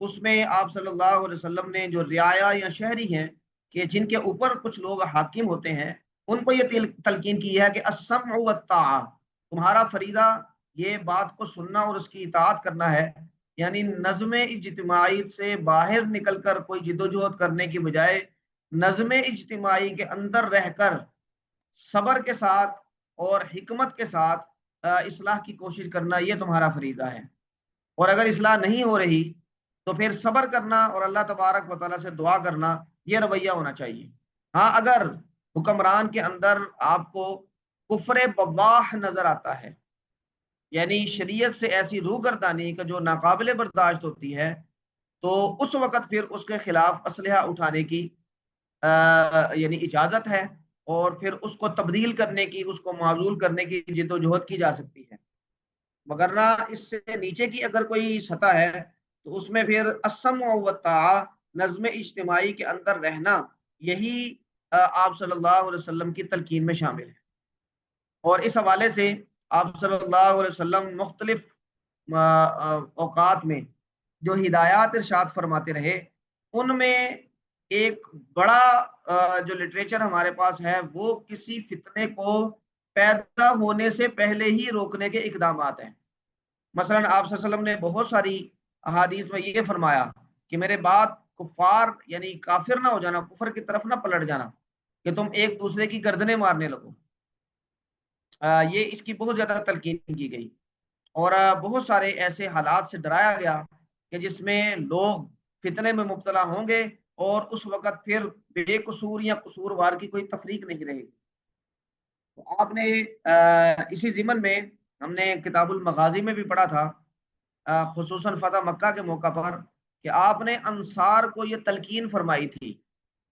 اس میں آپ صلی اللہ علیہ وسلم نے جو رعایا یا شہری ہیں کہ جن کے اوپر کچھ لوگ حاکم ہوتے ہیں، ان کو یہ تلقین کی ہے کہ السمع والطاعہ، تمہارا فریضہ یہ بات کو سننا اور اس کی اطاعت کرنا ہے، یعنی نظم اجتماعی سے باہر نکل کر کوئی جدوجہد کرنے کی بجائے نظم اجتماعی کے اندر رہ کر صبر کے ساتھ اور حکمت کے ساتھ اصلاح کی کوشش کرنا، یہ تمہارا فریضہ ہے۔ اور اگر اصلاح نہیں ہو رہی تو پھر صبر کرنا اور اللہ تبارک و تعالیٰ سے دعا کرنا، یہ رویہ ہونا چاہیے۔ ہاں، اگر حکمران کے اندر آپ کو کفر بواح نظر آتا ہے، یعنی شریعت سے ایسی روگردانی کا جو ناقابل برداشت ہوتی ہے، تو اس وقت پھر اس کے خلاف اسلحہ اٹھانے کی یعنی اجازت ہے، اور پھر اس کو تبدیل کرنے کی، اس کو معزول کرنے کی جد و جہد کی جا سکتی ہے۔ مگرنہ اس سے نیچے کی اگر کوئی سطح ہے تو اس میں پھر السمع والطاعہ، نظم اجتماعی کے اندر رہنا، یہی آپ صلی اللہ علیہ وسلم کی تلقین میں شامل ہے۔ اور اس حوالے سے آپ صلی اللہ علیہ وسلم مختلف اوقات میں جو ہدایات ارشاد فرماتے رہے، ان میں ایک بڑا جو لٹریچر ہمارے پاس ہے وہ کسی فتنے کو پیدا ہونے سے پہلے ہی روکنے کے اقدامات ہیں۔ مثلا آپ صلی اللہ علیہ وسلم نے بہت ساری احادیث میں یہ فرمایا کہ میرے بعد کفار یعنی کافر نہ ہو جانا، کفر کی طرف نہ پلٹ جانا کہ تم ایک دوسرے کی گردنیں مارنے لگو۔ یہ اس کی بہت زیادہ تلقین کی گئی، اور بہت سارے ایسے حالات سے ڈرایا گیا کہ جس میں لوگ فتنے میں مبتلا ہوں گے، اور اس وقت پھر بے قصور یا قصوروار کی کوئی تفریق نہیں رہے گی۔ تو آپ نے اسی ضمن میں ہم نے کتاب المغازی میں بھی پڑھا تھا، خصوصاً فتح مکہ کے موقع پر، کہ آپ نے انصار کو یہ تلقین فرمائی تھی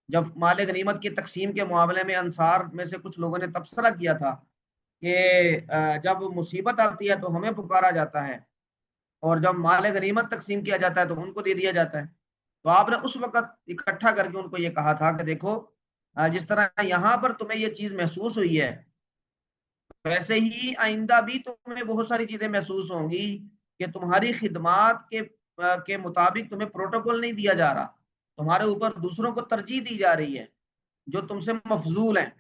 جب مال غنیمت کی تقسیم کے معاملے میں انصار میں سے کچھ لوگوں نے تبصرہ کیا تھا کہ جب مصیبت آتی ہے تو ہمیں پکارا جاتا ہے، اور جب مال غنیمت تقسیم کیا جاتا ہے تو ان کو دے دیا جاتا ہے۔ تو آپ نے اس وقت اکٹھا کر کے ان کو یہ کہا تھا کہ دیکھو، جس طرح یہاں پر تمہیں یہ چیز محسوس ہوئی ہے، ویسے ہی آئندہ بھی تمہیں بہت ساری چیزیں محسوس ہوں گی کہ تمہاری خدمات کے مطابق تمہیں پروٹوکول نہیں دیا جا رہا، تمہارے اوپر دوسروں کو ترجیح دی جا رہی ہے جو تم سے مفضول ہیں،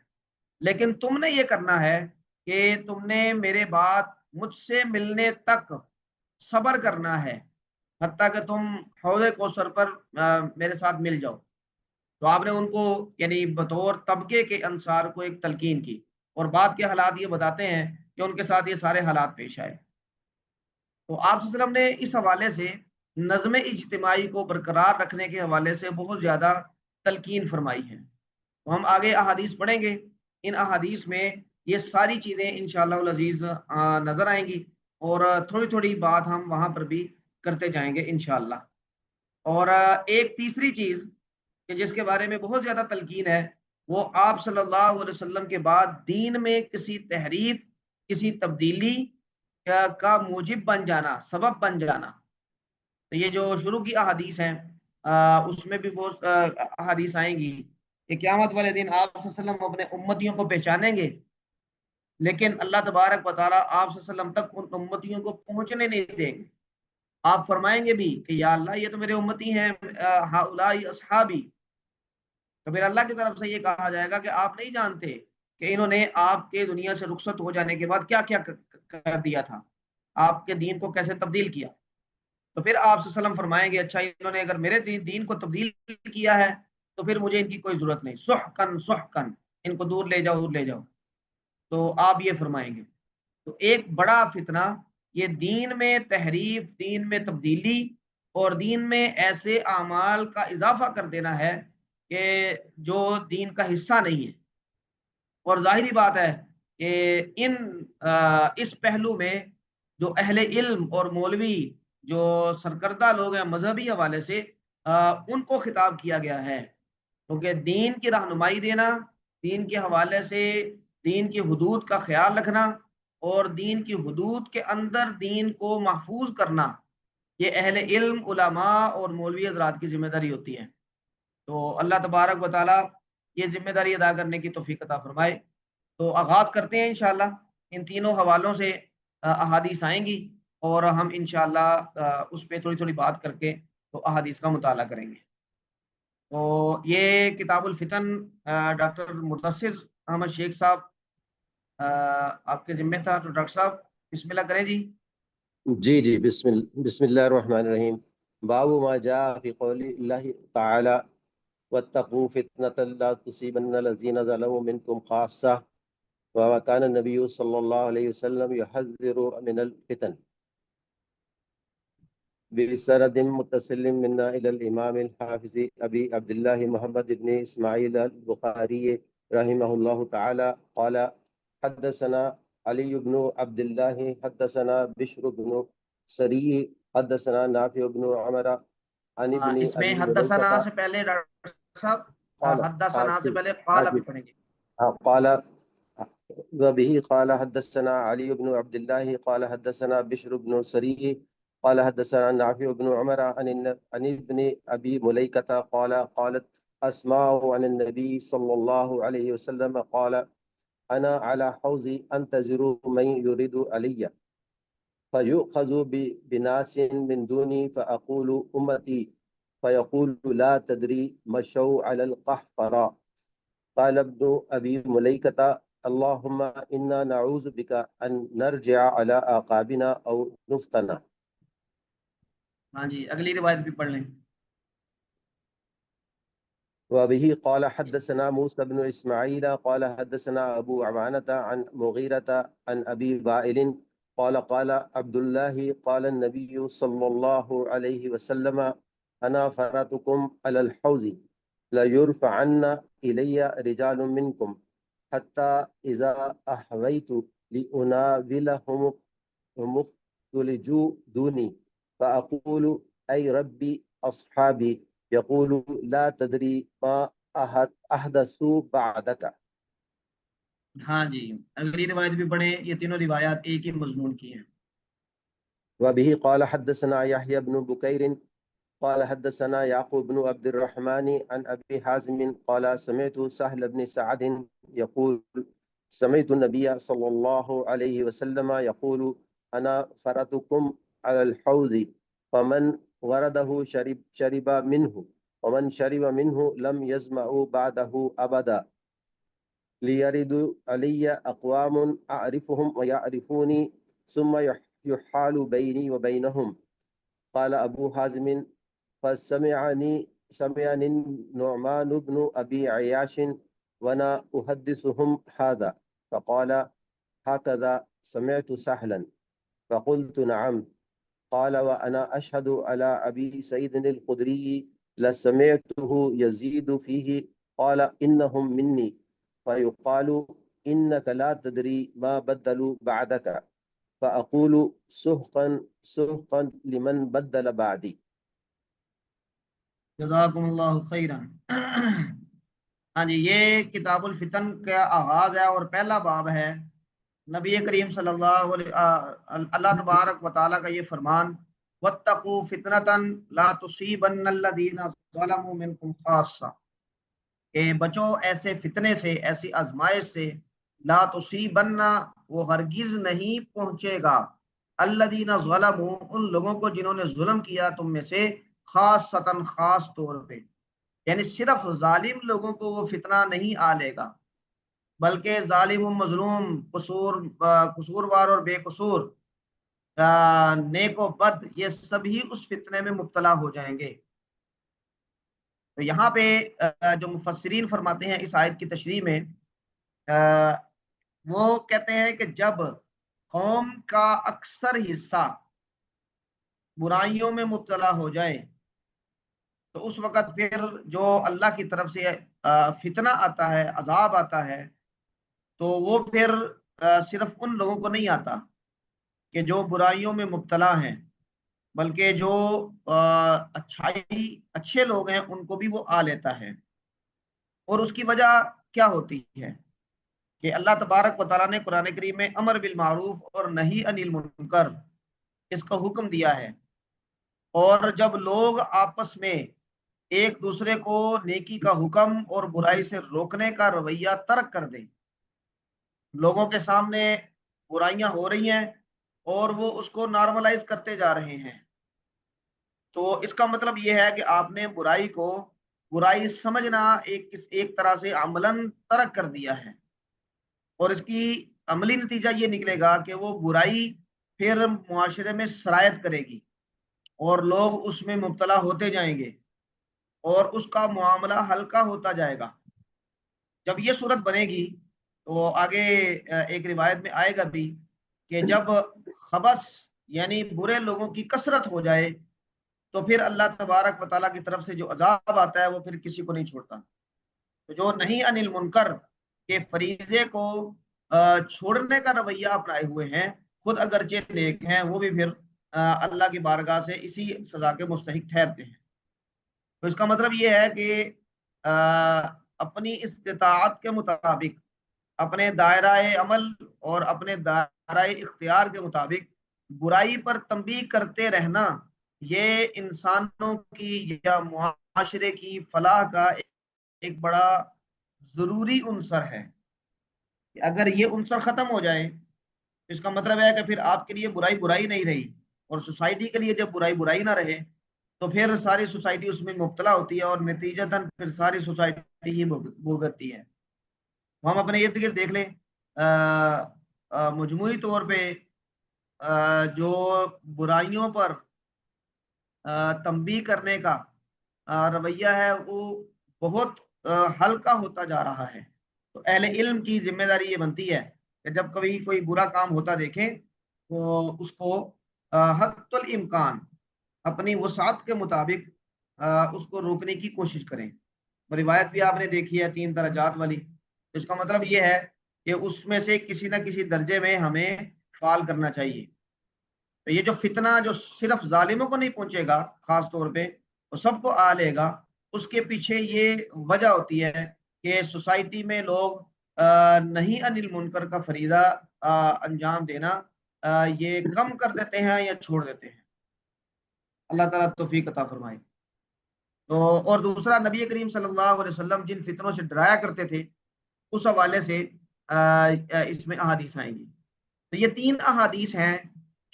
لیکن تم نے یہ کرنا ہے کہ تم نے میرے بعد مجھ سے ملنے تک صبر کرنا ہے، حتیٰ کہ تم حوض کوثر پر میرے ساتھ مل جاؤ۔ تو آپ نے ان کو یعنی بطور طبقے کے انصار کو ایک تلقین کی، اور بعد کے حالات یہ بتاتے ہیں کہ ان کے ساتھ یہ سارے حالات پیش آئے۔ تو آپ صلی اللہ علیہ وسلم نے اس حوالے سے نظم اجتماعی کو برقرار رکھنے کے حوالے سے بہت زیادہ تلقین فرمائی ہے۔ تو ہم آگے احادیث پڑھیں گے، ان احادیث میں یہ ساری چیزیں انشاءاللہ العزیز نظر آئیں گی، اور تھوڑی تھوڑی بات ہم وہاں پر بھی کرتے جائیں گے انشاءاللہ۔ اور ایک تیسری چیز کہ جس کے بارے میں بہت زیادہ تلقین ہے، وہ آپ صلی اللہ علیہ وسلم کے بعد دین میں کسی تحریف، کسی تبدیلی کا موجب بن جانا، سبب بن جانا۔ تو یہ جو شروع کی احادیث ہیں اس میں بھی بہت احادیث آئیں گی کہ قیامت والے دن آپ صلی اللہ علیہ وسلم اپنے امتیوں کو پہچانیں گے، لیکن اللہ تبارک و تعالیٰ آپ صلی اللہ علیہ وسلم تک ان امتیوں کو پہنچنے نہیں دیں گے۔ آپ فرمائیں گے بھی کہ یا اللہ یہ تو میرے امتی ہیں، ہؤلاء اصحابی، تو پھر اللہ کی طرف سے یہ کہا جائے گا کہ آپ نہیں جانتے کہ انہوں نے آپ کے دنیا سے رخصت ہو جانے کے بعد کیا کیا کر دیا تھا، آپ کے دین کو کیسے تبدیل کیا۔ تو پھر آپ صلی اللہ علیہ وسلم فرمائیں گے اچھا انہوں نے اگر میرے دین کو تبدیل کیا ہے تو پھر مجھے ان کی کوئی ضرورت نہیں، سحقن سحقن، ان کو دور لے جاؤ، دور لے جاؤ۔ تو آپ یہ فرمائیں گے۔ تو ایک بڑا فتنہ یہ دین میں تحریف، دین میں تبدیلی، اور دین میں ایسے اعمال کا اضافہ کر دینا ہے کہ جو دین کا حصہ نہیں ہے۔ اور ظاہری بات ہے کہ اس پہلو میں جو اہل علم اور مولوی جو سرکردہ لوگ ہیں مذہبی حوالے سے، ان کو خطاب کیا گیا ہے، کیونکہ دین کی رہنمائی دینا، دین کے حوالے سے دین کی حدود کا خیال رکھنا، اور دین کی حدود کے اندر دین کو محفوظ کرنا، یہ اہل علم، علماء اور مولوی حضرات کی ذمہ داری ہوتی ہے۔ تو اللہ تبارک و تعالیٰ یہ ذمہ داری ادا کرنے کی توفیق عطا فرمائے۔ تو آغاز کرتے ہیں انشاءاللہ، ان تینوں حوالوں سے احادیث آئیں گی، اور ہم انشاءاللہ اس پہ تھوڑی تھوڑی بات کر کے تو احادیث کا مطالعہ کریں گے۔ تو یہ کتاب الفتن ڈاکٹر مدثر احمد شیخ صاحب آپ کے ذمہ تھا، تو ڈاکٹر صاحب بسم اللہ کریں جی۔ جی بسم اللہ الرحمن الرحیم۔ باب ما جاء فی قول اللہ تعالی واتقوا فتنة لا تصيبن الذین ظلموا منکم خاصہ وكان النبی صلی اللہ علیہ وسلم يحذر من الفتن۔ بسند متصل منا الى الامام الحافظ ابی عبداللہ محمد بن اسماعیل البخاری رحمہ اللہ تعالی قال حدثنا علی بن عبداللہ حدثنا بشر بن سری حدثنا نافع بن عمر عن ابن اس میں ابی حدثنا ملیکہ سے پہلے ڈاکٹر صاحب قال حدثنا سے پہلے قال بھی پڑھیں گے۔ قال وبه قال حدثنا علي بن عبد الله قال حدثنا بشر بن سري قال حدثنا نافع بن عمر عن ابن ابي مليكة قال قالت اسماء عن النبي صلى الله عليه وسلم قال انا على حوضي انتظر من يريد علي فيؤخذ بناس من دوني فاقول امتي فيقول لا تدري مشوا على القحفراء قال ابن ابي مليكة اللهم انا نعوذ بك ان نرجع على اعقابنا او نفتنا۔ ہاں جی اگلی روایت بھی پڑھ لیں۔ وبه قال حدثنا موسى بن اسماعيل قال حدثنا ابو عوانة عن مغيرة عن ابي وائل قال قال عبد الله قال النبي صلى الله عليه وسلم انا فرطكم على الحوض لا يرفعن الي رجال منكم حتى اذا احويت لاناولهم مختلجوا دوني فاقول اي ربي اصحابي يقول لا تدري ما احدثوا بعدك۔ ہاں جی اگلی روایت بھی پڑھیں، یہ تینوں روایات ایک ہی مضمون کی ہیں۔ وبه قال حدثنا يحيى بن بكير قال حدثنا يعقوب بن عبد الرحمن عن ابي حازم قال سمعت سهل بن سعد يقول سمعت النبي صلى الله عليه وسلم يقول انا فرطكم على الحوض فمن ورده شرب منه ومن شرب منه لم يزمع بعده ابدا ليرد علي اقوام اعرفهم ويعرفوني ثم يحال بيني وبينهم۔ قال ابو حازم سمعني النعمان بن ابي عياش وانا احدثهم هذا فقال هكذا سمعت سهلا فقلت نعم قال وانا اشهد على ابي سعيد الخدري لسمعته يزيد فيه قال انهم مني فيقال انك لا تدري ما بدلوا بعدك فاقول سحقا سحقا لمن بدل بعدي۔ جزاکم اللہ خیرا۔ ہاں جی یہ کتاب الفتن کا آغاز ہے اور پہلا باب ہے۔ نبی کریم صلی اللہ علیہ اللہ تبارک و تعالیٰ کا یہ فرمان واتقوا فتنة لا تصيبن الذين ظلموا منكم خاصة، کہ بچو ایسے فتنے سے، ایسی آزمائش سے، لا تصیبن وہ ہرگز نہیں پہنچے گا، الذین ظلموا ان لوگوں کو جنہوں نے ظلم کیا تم میں سے، خاصتاً خاص طور پہ، یعنی صرف ظالم لوگوں کو وہ فتنہ نہیں آ لے گا، بلکہ ظالم و مظلوم، قصوروار اور بے قصور، نیک و بد، یہ سبھی اس فتنے میں مبتلا ہو جائیں گے۔ تو یہاں پہ جو مفسرین فرماتے ہیں اس آیت کی تشریح میں، وہ کہتے ہیں کہ جب قوم کا اکثر حصہ برائیوں میں مبتلا ہو جائے تو اس وقت پھر جو اللہ کی طرف سے فتنہ آتا ہے، عذاب آتا ہے، تو وہ پھر صرف ان لوگوں کو نہیں آتا کہ جو برائیوں میں مبتلا ہیں، بلکہ جو اچھے لوگ ہیں ان کو بھی وہ آ لیتا ہے۔ اور اس کی وجہ کیا ہوتی ہے کہ اللہ تبارک و تعالیٰ نے قرآن کریم میں امر بالمعروف اور نہی عن المنکر اس کا حکم دیا ہے، اور جب لوگ آپس میں ایک دوسرے کو نیکی کا حکم اور برائی سے روکنے کا رویہ ترک کر دیں، لوگوں کے سامنے برائیاں ہو رہی ہیں اور وہ اس کو نارملائز کرتے جا رہے ہیں، تو اس کا مطلب یہ ہے کہ آپ نے برائی کو برائی سمجھنا ایک طرح سے عملاً ترک کر دیا ہے، اور اس کی عملی نتیجہ یہ نکلے گا کہ وہ برائی پھر معاشرے میں سرایت کرے گی اور لوگ اس میں مبتلا ہوتے جائیں گے اور اس کا معاملہ ہلکا ہوتا جائے گا۔ جب یہ صورت بنے گی تو آگے ایک روایت میں آئے گا بھی کہ جب خبث یعنی برے لوگوں کی کثرت ہو جائے تو پھر اللہ تبارک و تعالیٰ کی طرف سے جو عذاب آتا ہے وہ پھر کسی کو نہیں چھوڑتا۔ تو جو نہیں انل منکر کے فریضے کو چھوڑنے کا رویہ اپنائے ہوئے ہیں، خود اگرچہ نیک ہیں، وہ بھی پھر اللہ کی بارگاہ سے اسی سزا کے مستحق ٹھہرتے ہیں۔ تو اس کا مطلب یہ ہے کہ اپنی استطاعت کے مطابق، اپنے دائرہ عمل اور اپنے دائرہ اختیار کے مطابق برائی پر تنبیہ کرتے رہنا، یہ انسانوں کی یا معاشرے کی فلاح کا ایک بڑا ضروری عنصر ہے۔ کہ اگر یہ عنصر ختم ہو جائے تو اس کا مطلب ہے کہ پھر آپ کے لیے برائی برائی نہیں رہی، اور سوسائٹی کے لیے جب برائی برائی نہ رہے تو پھر ساری سوسائٹی اس میں مبتلا ہوتی ہے اور نتیجتاً پھر ساری سوسائٹی ہی بھگتتی ہے۔ ہم اپنے ارد گرد دیکھ لیں، مجموعی طور پہ جو برائیوں پر تنبیہ کرنے کا رویہ ہے وہ بہت ہلکا ہوتا جا رہا ہے۔ تو اہل علم کی ذمہ داری یہ بنتی ہے کہ جب کبھی کوئی برا کام ہوتا دیکھیں تو اس کو حد الامکان اپنی وسعت کے مطابق اس کو روکنے کی کوشش کریں۔ روایت بھی آپ نے دیکھی ہے 3 درجات والی، اس کا مطلب یہ ہے کہ اس میں سے کسی نہ کسی درجے میں ہمیں فعال کرنا چاہیے۔ تو یہ جو فتنہ جو صرف ظالموں کو نہیں پہنچے گا، خاص طور پہ وہ سب کو آ لے گا، اس کے پیچھے یہ وجہ ہوتی ہے کہ سوسائٹی میں لوگ نہیں انل منکر کا فریضہ انجام دینا یہ کم کر دیتے ہیں یا چھوڑ دیتے ہیں۔ اللہ تعالیٰ توفیق عطا فرمائے۔ تو اور دوسرا، نبی کریم صلی اللہ علیہ وسلم جن فتنوں سے ڈرایا کرتے تھے اس حوالے سے اس میں احادیث آئیں گی۔ تو یہ 3 احادیث ہیں۔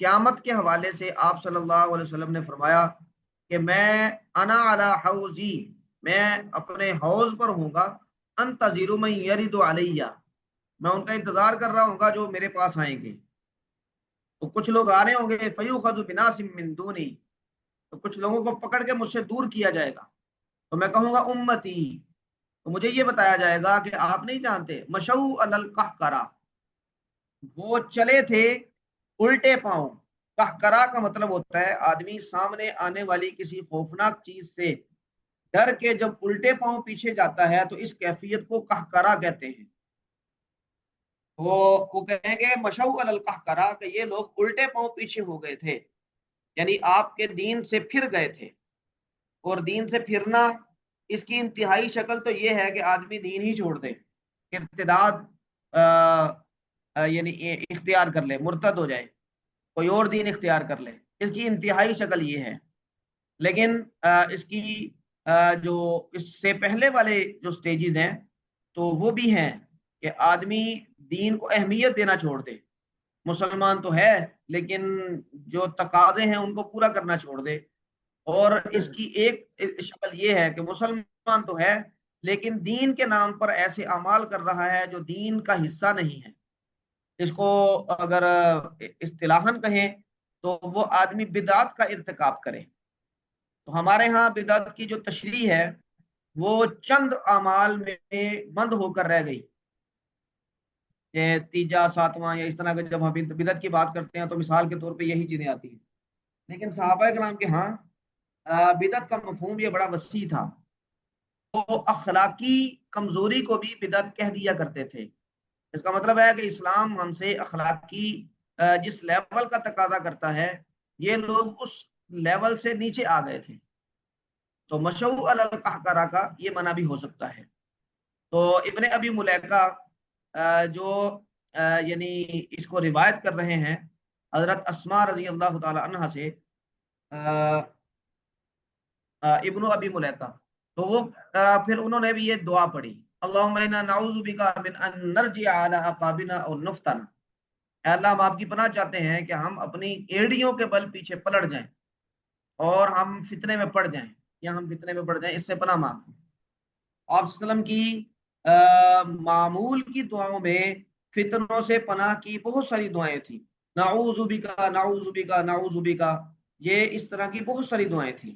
قیامت کے حوالے سے آپ صلی اللہ علیہ وسلم نے فرمایا کہ میں انا علی حوضی، میں اپنے حوض پر ہوں گا، انتظر من یرد علیہ، میں ان کا انتظار کر رہا ہوں گا جو میرے پاس آئیں گے۔ تو کچھ لوگ آ رہے ہوں گے، فیؤخذ بناس من دونی، تو کچھ لوگوں کو پکڑ کے مجھ سے دور کیا جائے گا، تو میں کہوں گا امتی، تو مجھے یہ بتایا جائے گا کہ آپ نہیں جانتے، مشو علی القہقرہ، وہ چلے تھے الٹے پاؤں۔ قہقرہ کا مطلب ہوتا ہے آدمی سامنے آنے والی کسی خوفناک چیز سے ڈر کے جب الٹے پاؤں پیچھے جاتا ہے تو اس کیفیت کو قہقرہ کہتے ہیں۔ وہ کہیں گے مشو علی القہقرہ کہ یہ لوگ الٹے پاؤں پیچھے ہو گئے تھے، یعنی آپ کے دین سے پھر گئے تھے۔ اور دین سے پھرنا، اس کی انتہائی شکل تو یہ ہے کہ آدمی دین ہی چھوڑ دے، ارتداد یعنی اختیار کر لے، مرتد ہو جائے، کوئی اور دین اختیار کر لے، اس کی انتہائی شکل یہ ہے۔ لیکن اس کی جو اس سے پہلے والے جو سٹیجز ہیں تو وہ بھی ہیں کہ آدمی دین کو اہمیت دینا چھوڑ دے، مسلمان تو ہے لیکن جو تقاضے ہیں ان کو پورا کرنا چھوڑ دے۔ اور اس کی ایک شکل یہ ہے کہ مسلمان تو ہے لیکن دین کے نام پر ایسے اعمال کر رہا ہے جو دین کا حصہ نہیں ہے۔ اس کو اگر اصطلاحاً کہیں تو وہ آدمی بدعت کا ارتکاب کرے۔ تو ہمارے ہاں بدعت کی جو تشریح ہے وہ چند اعمال میں بند ہو کر رہ گئی، کہ تیجا ساتواں یا اس طرح کے جب ہم بدعت کی بات کرتے ہیں تو مثال کے طور پہ یہی چیزیں آتی ہیں۔ لیکن صحابہ کرام کے ہاں بدعت کا مفہوم یہ بڑا وسیع تھا، وہ اخلاقی کمزوری کو بھی بدعت کہہ دیا کرتے تھے۔ اس کا مطلب ہے کہ اسلام ہم سے اخلاقی جس لیول کا تقاضا کرتا ہے یہ لوگ اس لیول سے نیچے آ گئے تھے۔ تو مشو علی القہقرہ کا یہ معنی بھی ہو سکتا ہے۔ تو ابن ابی ملیکہ جو یعنی اس کو روایت کر رہے ہیں حضرت اسماء رضی اللہ تعالی عنہ سے، ابن ابی ملیکہ، تو وہ پھر انہوں نے بھی یہ دعا پڑھی، اللہم انا نعوذ بکا من ان نرجع علی اعقابنا اور نفتن، اے اللہ ہم آپ کی پناہ چاہتے ہیں کہ ہم اپنی ایڑیوں کے بل پیچھے پلٹ جائیں۔ اور ہم فتنے میں پڑ جائیں، یا ہم فتنے میں پڑ جائیں، اس سے پناہ مانگ۔ آپ صلی اللہ علیہ وسلم کی معمول کی دعاؤں میں فتنوں سے پناہ کی بہت ساری دعائیں تھیں، نعوذ بکا نعوذ بکا نعوذ بکا، یہ اس طرح کی بہت ساری دعائیں تھیں۔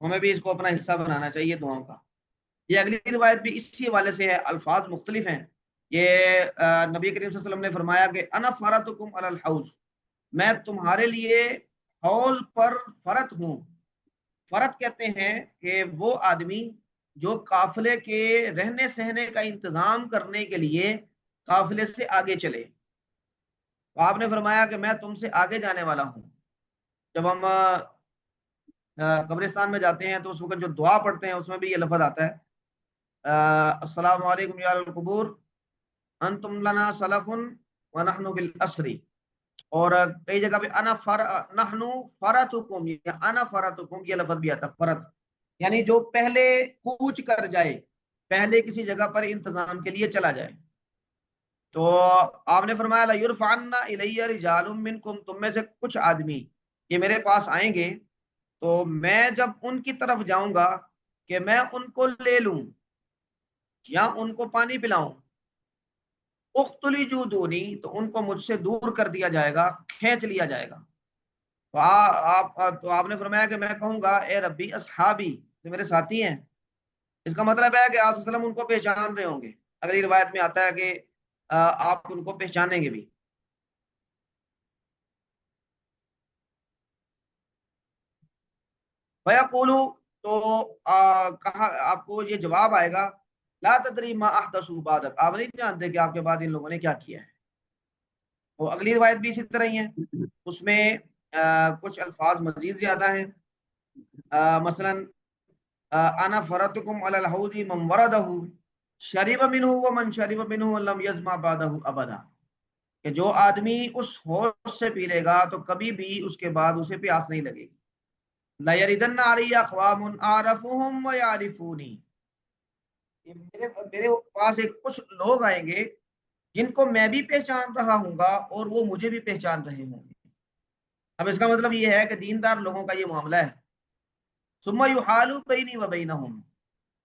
ہمیں بھی اس کو اپنا حصہ بنانا چاہیے دعاؤں کا۔ یہ اگلی روایت بھی اسی حوالے سے ہے، الفاظ مختلف ہیں۔ یہ نبی کریم صلی اللہ علیہ وسلم نے فرمایا کہ انا فرتکم علی الحوض، میں تمہارے لیے حوض پر فرت ہوں۔ فرت کہتے ہیں کہ وہ آدمی جو قافلے کے رہنے سہنے کا انتظام کرنے کے لیے قافلے سے آگے چلے۔ تو آپ نے فرمایا کہ میں تم سے آگے جانے والا ہوں۔ جب ہم قبرستان میں جاتے ہیں تو اس وقت جو دعا پڑھتے ہیں اس میں بھی یہ لفظ آتا ہے، السلام علیکم یا القبور انتم لنا سلف ونحن بالاسری، اور کئی جگہ پہ نحن فرتکم یا انا فرتکم یہ لفظ بھی آتا ہے، فرت یعنی جو پہلے کوچ کر جائے، پہلے کسی جگہ پر انتظام کے لیے چلا جائے۔ تو آپ نے فرمایا لَيُرْفَعَنَّ إِلَيَّ رِجَالٌ مِّنْكُمْ، تم میں سے کچھ آدمی یہ میرے پاس آئیں گے، تو میں جب ان کی طرف جاؤں گا کہ میں ان کو لے لوں یا ان کو پانی پلاؤں، اختلی جو دونی، تو ان کو مجھ سے دور کر دیا جائے گا، کھینچ لیا جائے گا۔ تو آپ نے فرمایا کہ میں کہوں گا اے ربی اصحابی، جو میرے ساتھی ہیں۔ اس کا مطلب ہے کہ آپ صلی اللہ علیہ وسلم ان کو پہچان رہے ہوں گے۔ اگلی روایت میں آتا ہے کہ آپ ان کو پہچانیں گے بھی۔ فَيَقُولُ، تو کہا آپ کو یہ جواب آئے گا، لا تدری ما احدثوا بعدک، آپ نہیں جانتے کہ آپ کے بعد ان لوگوں نے کیا کیا ہے۔ وہ اگلی روایت بھی اسی طرح ہی ہے، اس میں کچھ الفاظ مزید زیادہ ہیں۔ مثلا انا فرتکم علی الحوض من وردہ شرب منہ ومن شرب منہ لم یظمأ بعدہ ابدا، کہ جو آدمی اس حوض سے پی لے گا تو کبھی بھی اس کے بعد اسے پیاس نہیں لگے گی۔ لا یردن علی اقوام اعرفهم ویعرفونی، میرے پاس ایک کچھ لوگ آئیں گے جن کو میں بھی پہچان رہا ہوں گا اور وہ مجھے بھی پہچان رہے ہوں گے۔ اب اس کا مطلب یہ ہے کہ دیندار لوگوں کا یہ معاملہ ہے۔ ثم یحال بینی و بینہم،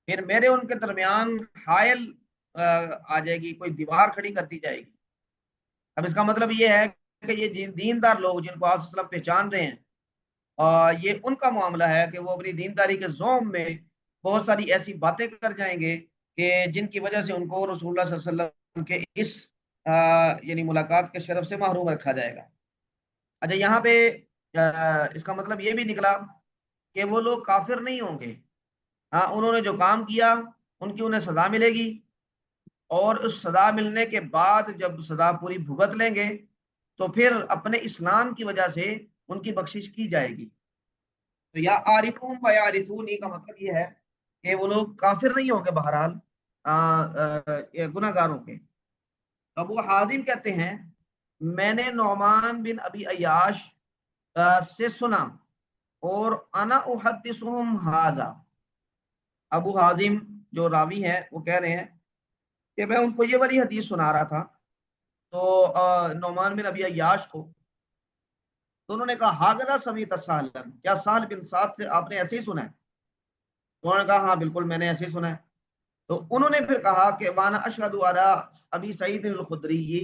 پھر میرے ان کے درمیان حائل آ جائے گی، کوئی دیوار کھڑی کر دی جائے گی۔ اب اس کا مطلب یہ ہے کہ یہ دیندار لوگ جن کو آپ صلی اللہ علیہ وسلم پہچان رہے ہیں، یہ ان کا معاملہ ہے کہ وہ اپنی دینداری کے زوم میں بہت ساری ایسی باتیں کر جائیں گے کہ جن کی وجہ سے ان کو رسول اللہ صلی اللہ علیہ وسلم کے اس یعنی ملاقات کے شرف سے محروم رکھا جائے گا۔ اچھا، یہاں پہ اس کا مطلب یہ بھی نکلا کہ وہ لوگ کافر نہیں ہوں گے، ہاں انہوں نے جو کام کیا ان کی انہیں سزا ملے گی، اور اس سزا ملنے کے بعد جب سزا پوری بھگت لیں گے تو پھر اپنے اسلام کی وجہ سے ان کی بخشش کی جائے گی۔ تو یا عارفون و یعرفونی کا مطلب یہ ہے کہ وہ لوگ کافر نہیں ہوں گے بہرحال، گناہ گاروں کے۔ ابو حازم کہتے ہیں میں نے نعمان بن ابی عیاش سے سنا، اور انا احدثهم ھذا، ابو حازم جو راوی ہے وہ کہہ رہے ہیں کہ میں ان کو یہ والی حدیث سنا رہا تھا تو نعمان بن ابی عیاش کو، تو انہوں نے کہا ہاگذا سمیت سہلن، کیا سہل بن سعد سے آپ نے ایسے ہی سنا ہے؟ تو انہوں نے کہا ہاں بالکل میں نے ایسے ہی سنا ہے۔ تو انہوں نے پھر کہا کہ وانا اشہد علی ابی سعید الخدری،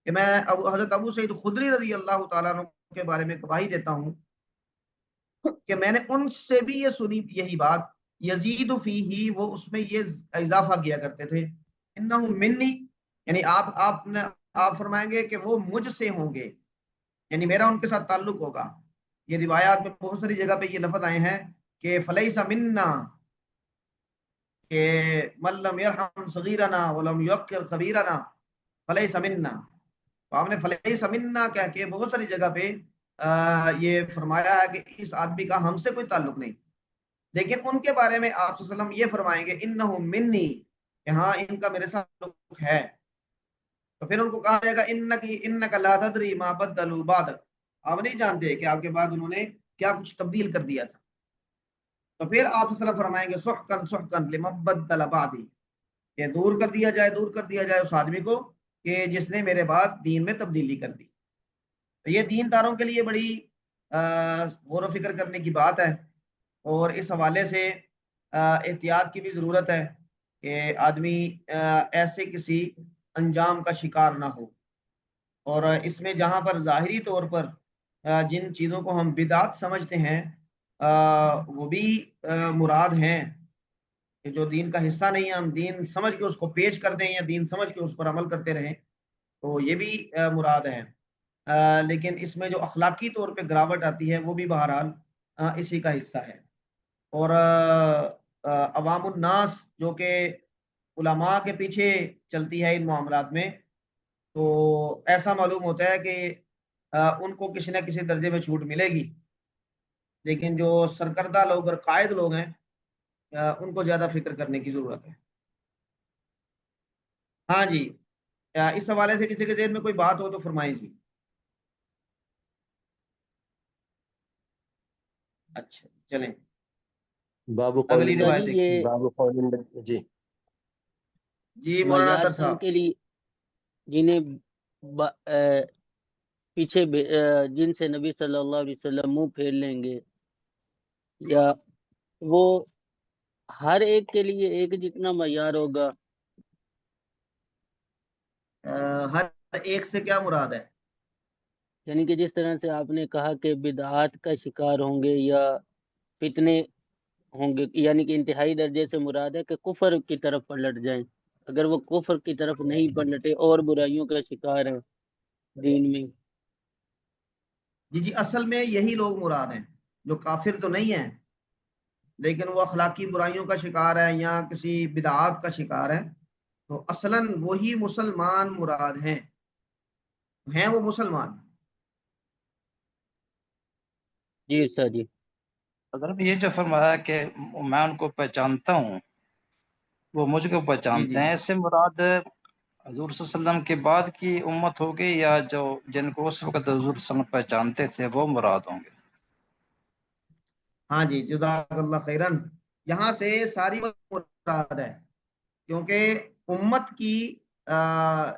کہ میں حضرت ابو سعید خدری رضی اللہ تعالیٰ عنہ کے بارے میں گواہی دیتا ہوں کہ میں نے ان سے بھی یہ سنی یہی بات، یزید فیہ، وہ اس میں یہ اضافہ کیا کرتے تھے، انہ منی، یعنی آپ فرمائیں گے کہ وہ مجھ سے ہوں گے، یعنی میرا ان کے ساتھ تعلق ہوگا۔ یہ روایات میں بہت ساری جگہ پہ یہ لفظ آئے ہیں کہ فلیس منا، کہ من لم یرحم صغیرنا ولم یوقر کبیرنا فلیس منا، تو آپ نے فلیس منا کہہ کے بہت ساری جگہ پہ یہ فرمایا ہے کہ اس آدمی کا ہم سے کوئی تعلق نہیں، لیکن ان کے بارے میں آپ صلی اللہ علیہ وسلم یہ فرمائیں گے انہ منی، کہ ہاں ان کا میرے ساتھ تعلق ہے۔ تو پھر ان کو کہا جائے گا انک لا تدری ما بدلوا بعدک، آپ نہیں جانتے کہ آپ کے بعد انہوں نے کیا کچھ تبدیل کر دیا تھا۔ تو پھر آپ صلی اللہ علیہ وسلم فرمائیں گے سحقن سحقن لمن بدل بعدی، کہ دور کر دیا جائے، دور کر دیا جائے اس آدمی کو کہ جس نے میرے بعد دین میں تبدیلی کر دی۔ تو یہ دین داروں کے لیے بڑی غور و فکر کرنے کی بات ہے، اور اس حوالے سے احتیاط کی بھی ضرورت ہے کہ آدمی ایسے کسی انجام کا شکار نہ ہو۔ اور اس میں جہاں پر ظاہری طور پر جن چیزوں کو ہم بدعت سمجھتے ہیں وہ بھی مراد ہیں، کہ جو دین کا حصہ نہیں ہے، ہم دین سمجھ کے اس کو پیش کر دیں یا دین سمجھ کے اس پر عمل کرتے رہیں، تو یہ بھی مراد ہے۔ لیکن اس میں جو اخلاقی طور پہ گراوٹ آتی ہے وہ بھی بہرحال اسی کا حصہ ہے۔ اور عوام الناس جو کہ علماء کے پیچھے چلتی ہے ان معاملات میں، تو ایسا معلوم ہوتا ہے کہ ان کو کسی نہ کسی درجے میں چھوٹ ملے گی، لیکن جو سرکردہ لوگ اور قائد لوگ ہیں ان کو زیادہ فکر کرنے کی ضرورت ہے۔ ہاں جی، اس حوالے سے کسی کے ذہن میں کوئی بات ہو تو فرمائیں جی۔ اچھا چلیں باب قول اگلی استاد جی روایت دیکھتے ہیں۔ یہ باب قول النبي جی جی مولانا معیار اطہر کن صاحب۔ کے لیے جنہیں پیچھے جن سے نبی صلی اللہ علیہ وسلم منہ پھیر لیں گے، یا وہ ہر ایک کے لیے ایک جتنا معیار ہوگا؟ ہر ایک سے کیا مراد ہے؟ یعنی کہ جس طرح سے آپ نے کہا کہ بدعات کا شکار ہوں گے یا فتنے ہوں گے، یعنی کہ انتہائی درجے سے مراد ہے کہ کفر کی طرف پلٹ جائیں۔ اگر وہ کفر کی طرف نہیں پلٹے اور برائیوں کا شکار ہیں دین میں۔ جی جی، اصل میں یہی لوگ مراد ہیں، جو کافر تو نہیں ہیں لیکن وہ اخلاقی برائیوں کا شکار ہے یا کسی بدعات کا شکار ہے، تو اصلاً وہی مسلمان مراد ہیں وہ مسلمان۔ جی استاد جی۔ حضرت یہ جو فرمایا کہ میں ان کو پہچانتا ہوں، وہ مجھ کو جی پہچانتے جی ہیں، اس سے مراد حضور صلی اللہ علیہ وسلم کے بعد کی امت ہوگی، یا جو جن کو اس وقت حضور صلی اللہ علیہ وسلم پہچانتے تھے وہ مراد ہوں گے؟ ہاں جی، جزاک اللہ خیرن، یہاں سے ساری مراد ہے، کیونکہ امت کی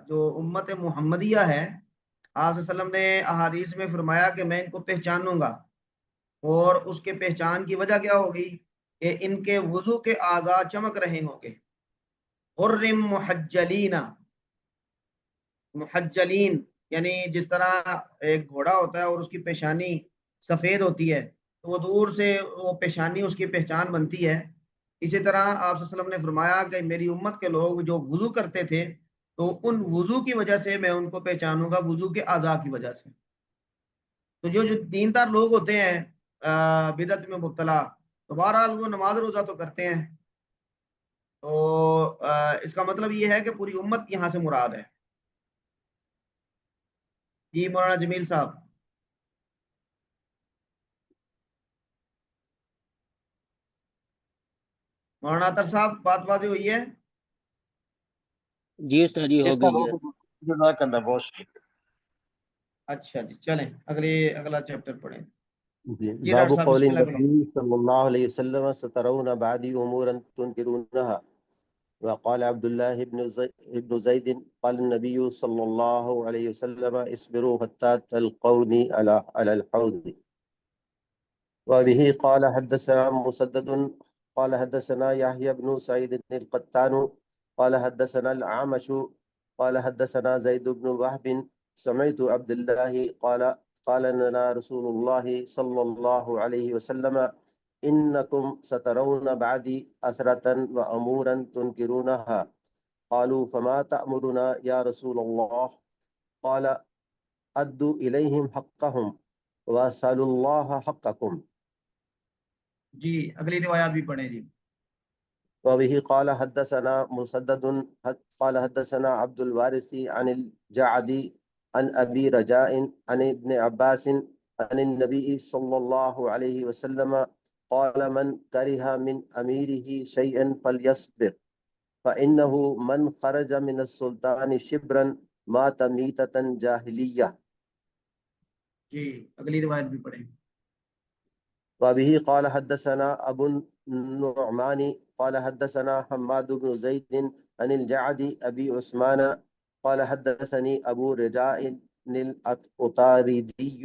جو امت محمدیہ ہے، آپ صلی اللہ علیہ وسلم نے احادیث میں فرمایا کہ میں ان کو پہچانوں گا، اور اس کے پہچان کی وجہ کیا ہوگی کہ ان کے وضو کے اعضاء چمک رہے ہوں گے، حرم محجلین، محجلین یعنی جس طرح ایک گھوڑا ہوتا ہے اور اس کی پیشانی سفید ہوتی ہے تو وہ دور سے وہ پیشانی اس کی پہچان بنتی ہے، اسی طرح آپ صلی اللہ علیہ وسلم نے فرمایا کہ میری امت کے لوگ جو وضو کرتے تھے تو ان وضو کی وجہ سے میں ان کو پہچانوں گا، وضو کے اعضاء کی وجہ سے۔ تو جو دیندار لوگ ہوتے ہیں بدعت میں مبتلا، تو بہرحال وہ نماز روزہ تو کرتے ہیں، تو اس کا مطلب یہ ہے کہ پوری امت یہاں سے مراد ہے۔ جی مولانا جمیل صاحب۔ مولانا اطہر صاحب بات واضح ہوئی ہے؟ جی استاد جی ہو اس کا گئی ہے۔ جزاک اللہ، بہت شکریہ۔ اچھا جی چلیں اگلا چیپٹر پڑھیں۔ جی جی باب ڈاکٹر صاحب قول بسم اللہ کریں۔ النبي صلى الله عليه وسلم سترون بعدي امورا تنكرونها. وقال عبد الله بن زيد قال النبي صلى الله عليه وسلم اصبروا حتى تلقوني على الحوض. وبه قال حدثنا مسدد قال حدثنا يحيى بن سعيد القطان قال حدثنا الأعمش قال حدثنا زيد بن وهب سمعت عبد الله قال لنا رسول الله صلى الله عليه وسلم إنكم سترون بعدي أثرة وأمورا تنكرونها. قالوا فما تأمرنا يا رسول الله؟ قال أدوا إليهم حقهم وأسألوا الله حقكم. جی اگلی روایات بھی پڑھیں جی۔ وبه قال حدثنا مسدد قال حدثنا عبد الوارث عن الجعدي عن أبي رجاء عن ابن عباس عن النبي صلى الله عليه وسلم قال من كره من أميره شيئا فليصبر فإنه من خرج من السلطان شبرا مات ميتة جاهلية. جی اگلی روایت بھی پڑھیں۔ وبه قال حدثنا أبو النعمان قال حدثنا حماد بن زيد عن الجعد أبي عثمان قال حدثني أبو رجاء الأطاردي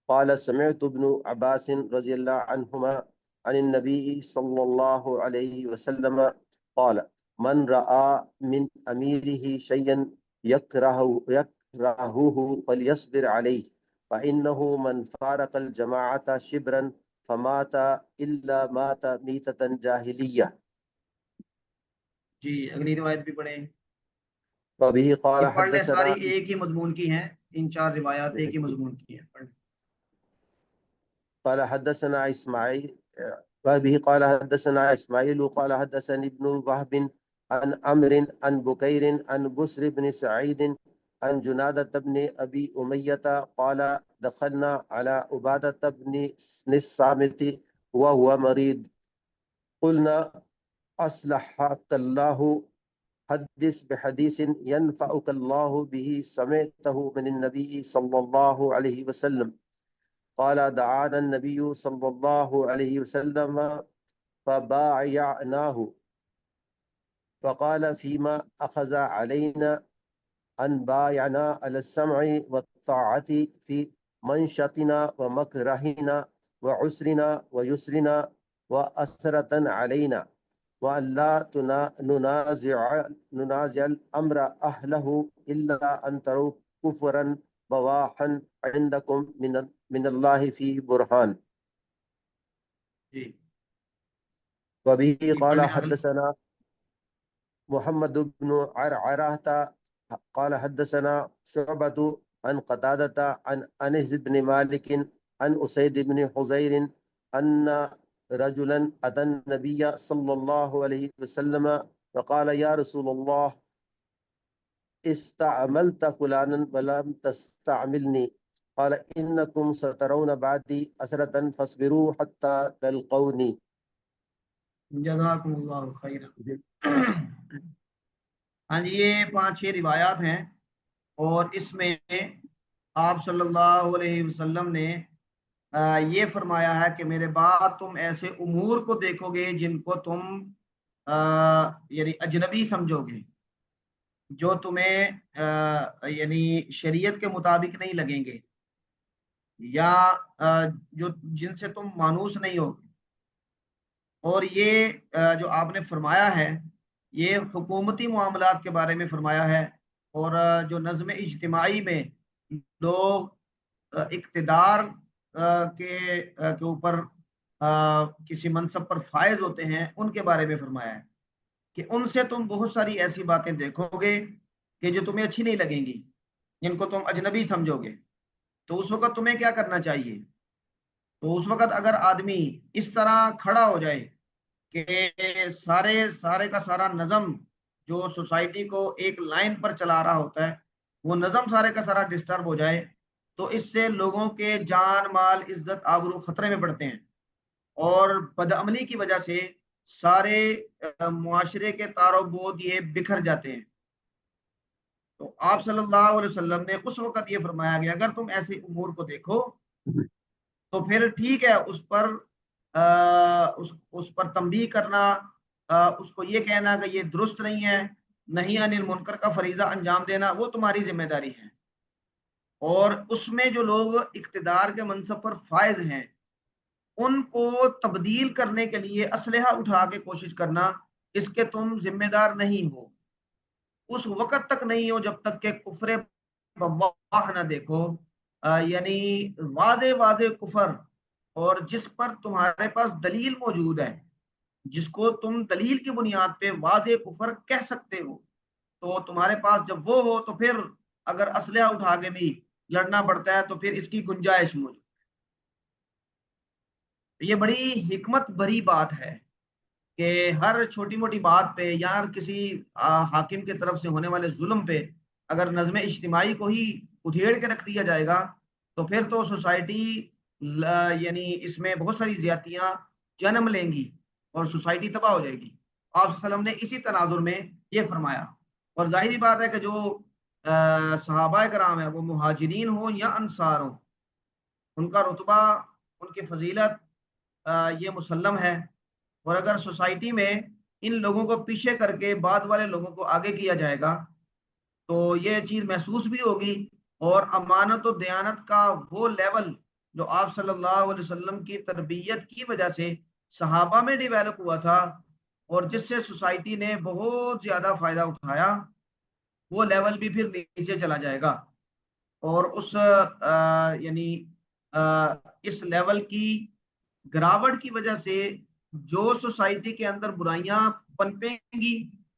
قال سمعت ابن عباس رضي الله عنهما عن النبي صلى الله عليه وسلم قال من رأى من أميره شيئا يكرهه فليصبر عليه فإنه من فارق الجماعة شبرا فمات إلا مات ميتة جاهلية. جی اگلی روایت بھی پڑھیں. وبه قال یہ پڑھ لیں، ساری حدثنا ایک ہی مضمون کی ہیں، ان 4 روایات ایک ہی مضمون کی ہیں. پڑھ. قال حدثنا إسماعيل وبه قال حدثنا إسماعيل قال حدثني ابن وهب عن عمرو عن بكير عن بسر بن سعيد عن جنادة بن أبي أمية قال دخلنا على عبادة بن الصامت وهو مريض قلنا أصلحك الله حدث بحديث ينفعك الله به سمعته من النبي صلى الله عليه وسلم. قال دعانا النبي صلى الله عليه وسلم فبايعناه فقال فيما أخذ علينا أن بايعنا على السمع والطاعة في منشطنا ومكرهنا وعسرنا ويسرنا وأسرة علينا وأن لا ننازع الأمر أهله إلا أن تروا كفرا بواحا عندكم من الله فيه برهان. جی وبه قال پڑھیں. حدثنا محمد بن عرعرة قال حدثنا شعبة عن قتادة عن أنس بن مالك عن أسيد بن حزير أن رجلا أتى النبي صلى الله عليه وسلم فقال يا رسول الله استعملت فلانا ولم تستعملني قال إنكم سترون بعدي أسرة فاصبروا حتى تلقوني. جزاکم اللہ خیر. ہاں جی یہ 5-6 روایات ہیں اور اس میں آپ صلی اللہ علیہ وسلم نے یہ فرمایا ہے کہ میرے بعد تم ایسے امور کو دیکھو گے جن کو تم یعنی اجنبی سمجھو گے، جو تمہیں یعنی شریعت کے مطابق نہیں لگیں گے یا جو جن سے تم مانوس نہیں ہوگے. اور یہ جو آپ نے فرمایا ہے یہ حکومتی معاملات کے بارے میں فرمایا ہے، اور جو نظم اجتماعی میں لوگ اقتدار کے اوپر کسی منصب پر فائز ہوتے ہیں ان کے بارے میں فرمایا ہے کہ ان سے تم بہت ساری ایسی باتیں دیکھو گے کہ جو تمہیں اچھی نہیں لگیں گی، جن کو تم اجنبی سمجھو گے. تو اس وقت تمہیں کیا کرنا چاہیے؟ تو اس وقت اگر آدمی اس طرح کھڑا ہو جائے کہ سارے کا سارا نظم جو سوسائٹی کو ایک لائن پر چلا رہا ہوتا ہے وہ نظم سارے کا سارا ڈسٹرب ہو جائے، تو اس سے لوگوں کے جان مال عزت آبرو خطرے میں پڑتے ہیں، اور بدعملی کی وجہ سے سارے معاشرے کے تار و بود یہ بکھر جاتے ہیں. تو آپ صلی اللہ علیہ وسلم نے اس وقت یہ فرمایا کہ اگر تم ایسے امور کو دیکھو تو پھر ٹھیک ہے، اس پر تنبیہ کرنا، اس کو یہ کہنا کہ یہ درست نہیں ہے، نہیں عن المنکر کا فریضہ انجام دینا وہ تمہاری ذمہ داری ہے. اور اس میں جو لوگ اقتدار کے منصب پر فائز ہیں ان کو تبدیل کرنے کے لیے اسلحہ اٹھا کے کوشش کرنا، اس کے تم ذمہ دار نہیں ہو. اس وقت تک نہیں ہو جب تک کہ کفر بواح نہ دیکھو، یعنی واضح کفر، اور جس پر تمہارے پاس دلیل موجود ہے، جس کو تم دلیل کی بنیاد پہ واضح کفر کہہ سکتے ہو، تو تمہارے پاس جب وہ ہو تو پھر اگر اسلحہ اٹھا کے بھی لڑنا پڑتا ہے تو پھر اس کی گنجائش موجود. یہ بڑی حکمت بھری بات ہے کہ ہر چھوٹی موٹی بات پہ یا کسی حاکم کی طرف سے ہونے والے ظلم پہ اگر نظم اجتماعی کو ہی ادھیڑ کے رکھ دیا جائے گا تو پھر تو سوسائٹی یعنی اس میں بہت ساری زیادتیاں جنم لیں گی اور سوسائٹی تباہ ہو جائے گی. آپ صلی اللہ علیہ وسلم نے اسی تناظر میں یہ فرمایا. اور ظاہری بات ہے کہ جو صحابہ کرام ہیں وہ مہاجرین ہوں یا انصار ہوں، ان کا رتبہ، ان کی فضیلت یہ مسلم ہے. اور اگر سوسائٹی میں ان لوگوں کو پیچھے کر کے بعد والے لوگوں کو آگے کیا جائے گا تو یہ چیز محسوس بھی ہوگی، اور امانت و دیانت کا وہ لیول جو آپ صلی اللہ علیہ وسلم کی تربیت کی وجہ سے صحابہ میں ڈیویلپ ہوا تھا اور جس سے سوسائٹی نے بہت زیادہ فائدہ اٹھایا، وہ لیول بھی پھر نیچے چلا جائے گا، اور اس یعنی اس لیول کی گراوٹ کی وجہ سے جو سوسائٹی کے اندر برائیاں پنپیں گی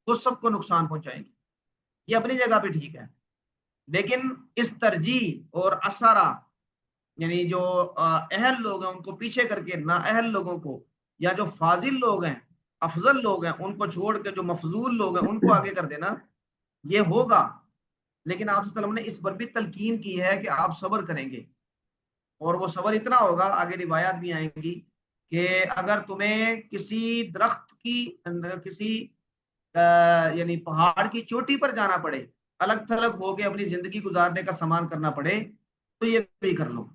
وہ سب کو نقصان پہنچائیں گی۔ یہ اپنی جگہ پہ ٹھیک ہے، لیکن اس ترجیح اور اثرا یعنی جو اہل لوگ ہیں ان کو پیچھے کر کے نا اہل لوگوں کو، یا جو فاضل لوگ ہیں افضل لوگ ہیں ان کو چھوڑ کے جو مفضول لوگ ہیں ان کو آگے کر دینا، یہ ہوگا۔ لیکن آپ صلی اللہ علیہ وسلم نے اس پر بھی تلقین کی ہے کہ آپ صبر کریں گے، اور وہ صبر اتنا ہوگا، آگے روایات بھی آئیں گی کہ اگر تمہیں کسی درخت کی کسی یعنی پہاڑ کی چوٹی پر جانا پڑے، الگ تھلگ ہو کے اپنی زندگی گزارنے کا سامان کرنا پڑے، تو یہ بھی کر لو۔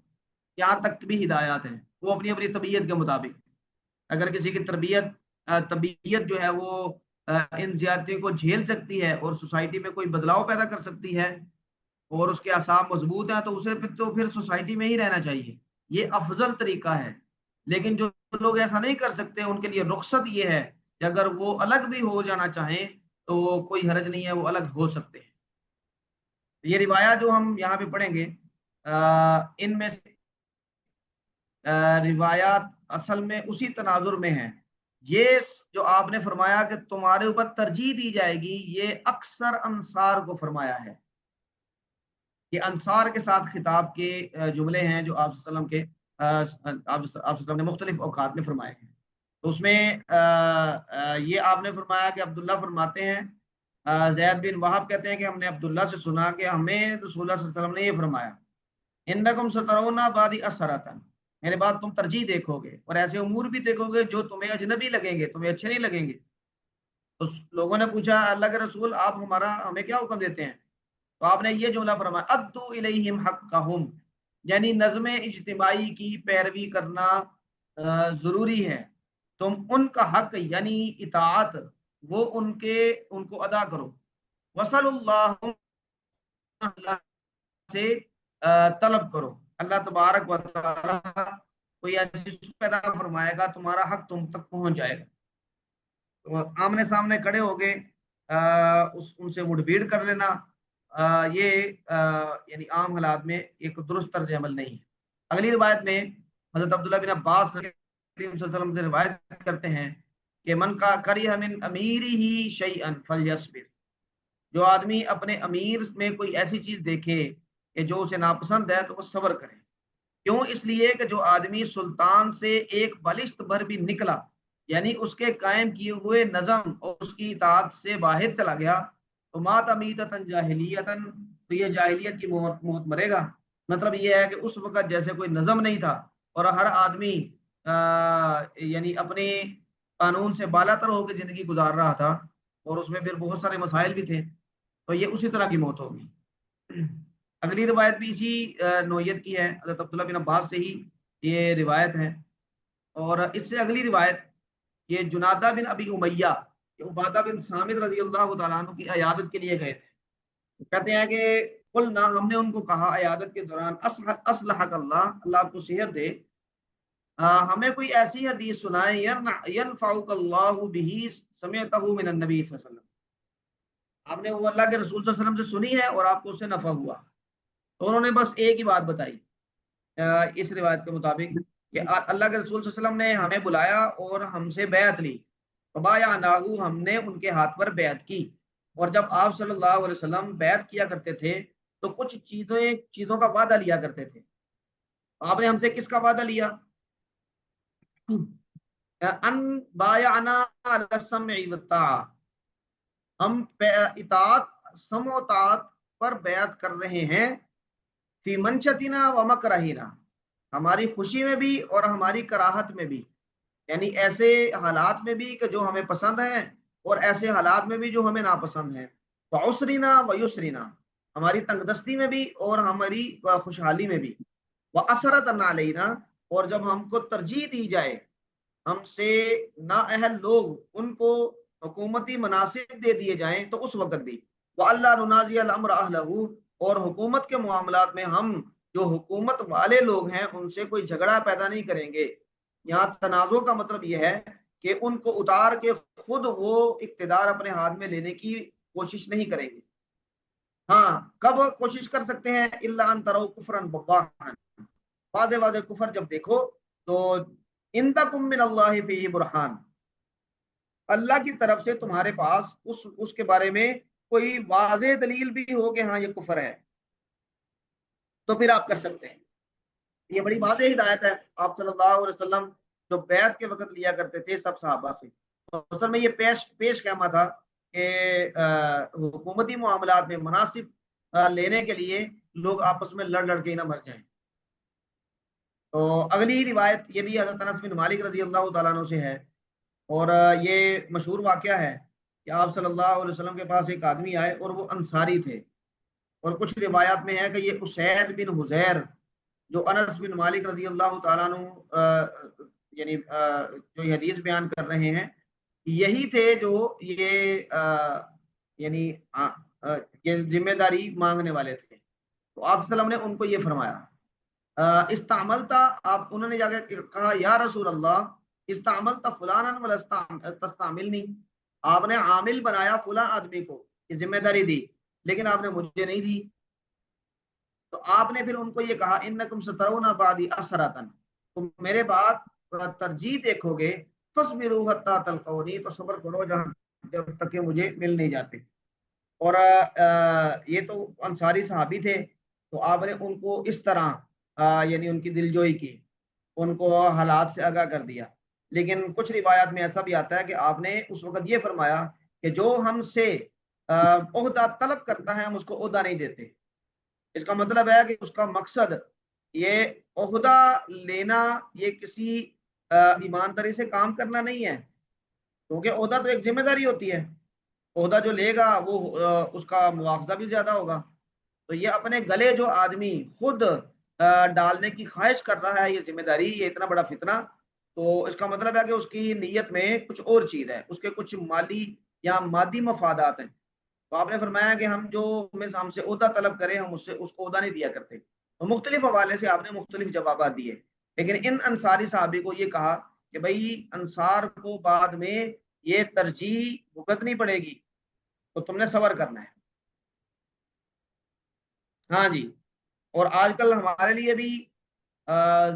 یہاں تک بھی ہدایات ہیں، وہ اپنی اپنی طبیعت کے مطابق۔ اگر کسی کی طبیعت جو ہے وہ ان زیادتیوں کو جھیل سکتی ہے اور سوسائٹی میں کوئی بدلاؤ پیدا کر سکتی ہے اور اس کے اعصاب مضبوط ہیں، تو اسے پھر سوسائٹی میں ہی رہنا چاہیے، یہ افضل طریقہ ہے۔ لیکن جو لوگ ایسا نہیں کر سکتے ان کے لیے رخصت یہ ہے کہ اگر وہ الگ بھی ہو جانا چاہیں تو کوئی حرج نہیں ہے، وہ الگ ہو سکتے ہیں۔ یہ روایات جو ہم یہاں پہ پڑھیں گے، ان میں سے روایات اصل میں اسی تناظر میں ہیں۔ یہ جو آپ نے فرمایا کہ تمہارے اوپر ترجیح دی جائے گی، یہ اکثر انصار کو فرمایا ہے۔ یہ انصار کے ساتھ خطاب کے جملے ہیں جو آپ صلی اللہ علیہ وسلم نے مختلف اوقات میں فرمائے ہیں۔ تو اس میں یہ آپ نے فرمایا کہ عبداللہ فرماتے ہیں، زید بن وہب کہتے ہیں کہ ہم نے عبداللہ سے سنا کہ ہمیں رسول اللہ صلی اللہ علیہ وسلم نے یہ فرمایا، انکم سترون بعدی اثرتن، میرے بعد تم ترجیح دیکھو گے اور ایسے امور بھی دیکھو گے جو تمہیں اجنبی لگیں گے، تمہیں اچھے نہیں لگیں گے۔ تو لوگوں نے پوچھا اللہ کے رسول آپ ہمیں کیا حکم دیتے ہیں؟ تو آپ نے یہ جملہ فرمایا، ادو الیہم حقہم، یعنی نظم اجتماعی کی پیروی کرنا ضروری ہے، تم ان کا حق یعنی اطاعت وہ ان کو ادا کرو۔ وصل اللہ سے طلب کرو، اللہ تبارک و تعالی کوئی ایسی پیدا فرمائے گا تمہارا حق تم تک پہنچ جائے گا۔ تو آمنے سامنے کھڑے ہو گئے ان سے مڑ بھیڑ کر لینا، یہ یعنی عام حالات میں ایک درست طرز عمل نہیں ہے۔ اگلی روایت میں حضرت عبداللہ بن عباس صلی اللہ علیہ وسلم سے روایت کرتے ہیں کہ من کا کریہ من امیرہ شیئا فلیصبر، جو آدمی اپنے امیر میں کوئی ایسی چیز دیکھے کہ جو اسے ناپسند ہے تو وہ صبر کرے۔ کیوں؟ اس لیے کہ جو آدمی سلطان سے ایک بالشت بھر بھی نکلا، یعنی اس کے قائم کیے ہوئے نظم اور اس کی اطاعت سے باہر چلا گیا، تو مات امیتتن جاہلیتن، تو یہ جاہلیت کی موت مرے گا۔ مطلب یہ ہے کہ اس وقت جیسے کوئی نظم نہیں تھا اور ہر آدمی یعنی اپنے قانون سے بالا تر ہو کے زندگی گزار رہا تھا، اور اس میں پھر بہت سارے مسائل بھی تھے، تو یہ اسی طرح کی موت ہوگی۔ اگلی روایت بھی اسی نوعیت کی ہے، حضرت عبداللہ بن عباس سے ہی یہ روایت ہے۔ اور اس سے اگلی روایت یہ جنادہ بن ابی امیہ، عبادہ بن صامت رضی اللہ تعالیٰ عنہ کی عیادت کے لیے گئے تھے۔ کہتے ہیں کہ قلنا، ہم نے ان کو کہا عیادت کے دوران، اصلحک اللہ آپ کو صحت دے، ہمیں کوئی ایسی حدیث سنائے ینفعک اللہ بہ سمعتہ من النبی صلی اللہ علیہ وسلم، آپ نے وہ اللہ کے رسول صلی اللہ علیہ وسلم سے سنی ہے اور آپ کو اس سے نفع ہوا۔ تو انہوں نے بس ایک ہی بات بتائی اس روایت کے مطابق کہ اللہ کے رسول صلی اللہ علیہ وسلم نے ہمیں بلایا اور ہم سے بیعت لی، فبایعناہ، ہم نے ان کے ہاتھ پر بیعت کی۔ اور جب آپ صلی اللہ علیہ وسلم بیعت کیا کرتے تھے تو کچھ چیزوں کا وعدہ لیا کرتے تھے۔ آپ نے ہم سے کس کا وعدہ لیا؟ ان بایعنا علی السمع والطاعہ، ہم سمع و طاعت پر بیعت کر رہے ہیں، فی منشتنا و مکرہنا، ہماری خوشی میں بھی اور ہماری کراہت میں بھی، یعنی ایسے حالات میں بھی کہ جو ہمیں پسند ہیں اور ایسے حالات میں بھی جو ہمیں ناپسند ہیں، وعسرنا و یسرنا، ہماری تنگ دستی میں بھی اور ہماری خوشحالی میں بھی، واسرۃ علینا، اور جب ہم کو ترجیح دی جائے، ہم سے نااہل لوگ ان کو حکومتی مناصب دے دیے جائیں تو اس وقت بھی، وَأَلَّا نُنَازِعَ الْأَمْرَ أَهْلَهُ، اور حکومت کے معاملات میں ہم جو حکومت والے لوگ ہیں ان سے کوئی جھگڑا پیدا نہیں کریں گے. یہاں تنازع کا مطلب یہ ہے کہ ان کو اتار کے خود وہ اقتدار اپنے ہاتھ میں لینے کی کوشش نہیں کریں گے. ہاں کب کوشش کر سکتے ہیں؟ الا ان تروا کفرا بواحا، واضح واضح کفر جب دیکھو تو ان تکم من اللہ فیہ برہان، اللہ کی طرف سے تمہارے پاس اس کے بارے میں کوئی واضح دلیل بھی ہو کہ ہاں یہ کفر ہے، تو پھر آپ کر سکتے ہیں. یہ بڑی واضح ہدایت ہے. آپ صلی اللہ علیہ وسلم جو بیعت کے وقت لیا کرتے تھے سب صحابہ سے، اصل میں یہ پیش خیمہ تھا کہ حکومتی معاملات میں مناسب لینے کے لیے لوگ آپس میں لڑ کے نہ مر جائیں. تو اگلی روایت یہ بھی حضرت انس بن مالک رضی اللہ تعالیٰ عنہ سے ہے، اور یہ مشہور واقعہ ہے کہ آپ صلی اللہ علیہ وسلم کے پاس ایک آدمی آئے اور وہ انصاری تھے، اور کچھ روایات میں ہے کہ یہ اسید بن حزیر جو انس بن مالک رضی اللہ تعالیٰ عنہ یعنی جو یہ حدیث بیان کر رہے ہیں، یہی تھے جو یعنی یہ ذمہ داری مانگنے والے تھے. تو آپ صلی اللہ علیہ وسلم نے ان کو یہ فرمایا استعملتا، انہوں نے جا کے کہا یا رسول اللہ استعملتا فلانا ولا تستعملنی، آپ نے عامل بنایا فلاں آدمی کو، یہ ذمہ داری دی، لیکن آپ نے مجھے نہیں دی. تو آپ نے پھر ان کو یہ کہا انکم سترون بعدی اسرۃ، تم میرے بعد ترجیح دیکھو گے، فاصبروا حتی تلقونی، تو صبر کرو جب تک کہ مجھے مل نہیں جاتے. اور یہ تو انصاری صحابی تھے، تو آپ نے ان کو اس طرح یعنی ان کی دلجوئی کی، ان کو حالات سے آگاہ کر دیا. لیکن کچھ روایات میں ایسا بھی آتا ہے کہ آپ نے اس وقت یہ فرمایا کہ جو ہم سے عہدہ طلب کرتا ہے ہم اس کو عہدہ نہیں دیتے. اس کا مطلب ہے کہ اس کا مقصد یہ عہدہ لینا، یہ کسی ایمانداری سے کام کرنا نہیں ہے، کیونکہ عہدہ تو ایک ذمہ داری ہوتی ہے، عہدہ جو لے گا وہ اس کا مواخذہ بھی زیادہ ہوگا. تو یہ اپنے گلے جو آدمی خود ڈالنے کی خواہش کر رہا ہے یہ ذمہ داری، یہ اتنا بڑا فتنہ، تو اس کا مطلب ہے کہ اس کی نیت میں کچھ اور چیز ہے، اس کے کچھ مالی یا مادی مفادات ہیں. تو آپ نے فرمایا کہ ہم سے عہدہ طلب کرے ہم اس کو عہدہ نہیں دیا کرتے. تو مختلف حوالے سے آپ نے مختلف جوابات دیے، لیکن ان انصاری صحابی کو یہ کہا کہ بھائی انصار کو بعد میں یہ ترجیح بھگتنی پڑے گی، تو تم نے صبر کرنا ہے. ہاں جی. اور آج کل ہمارے لیے بھی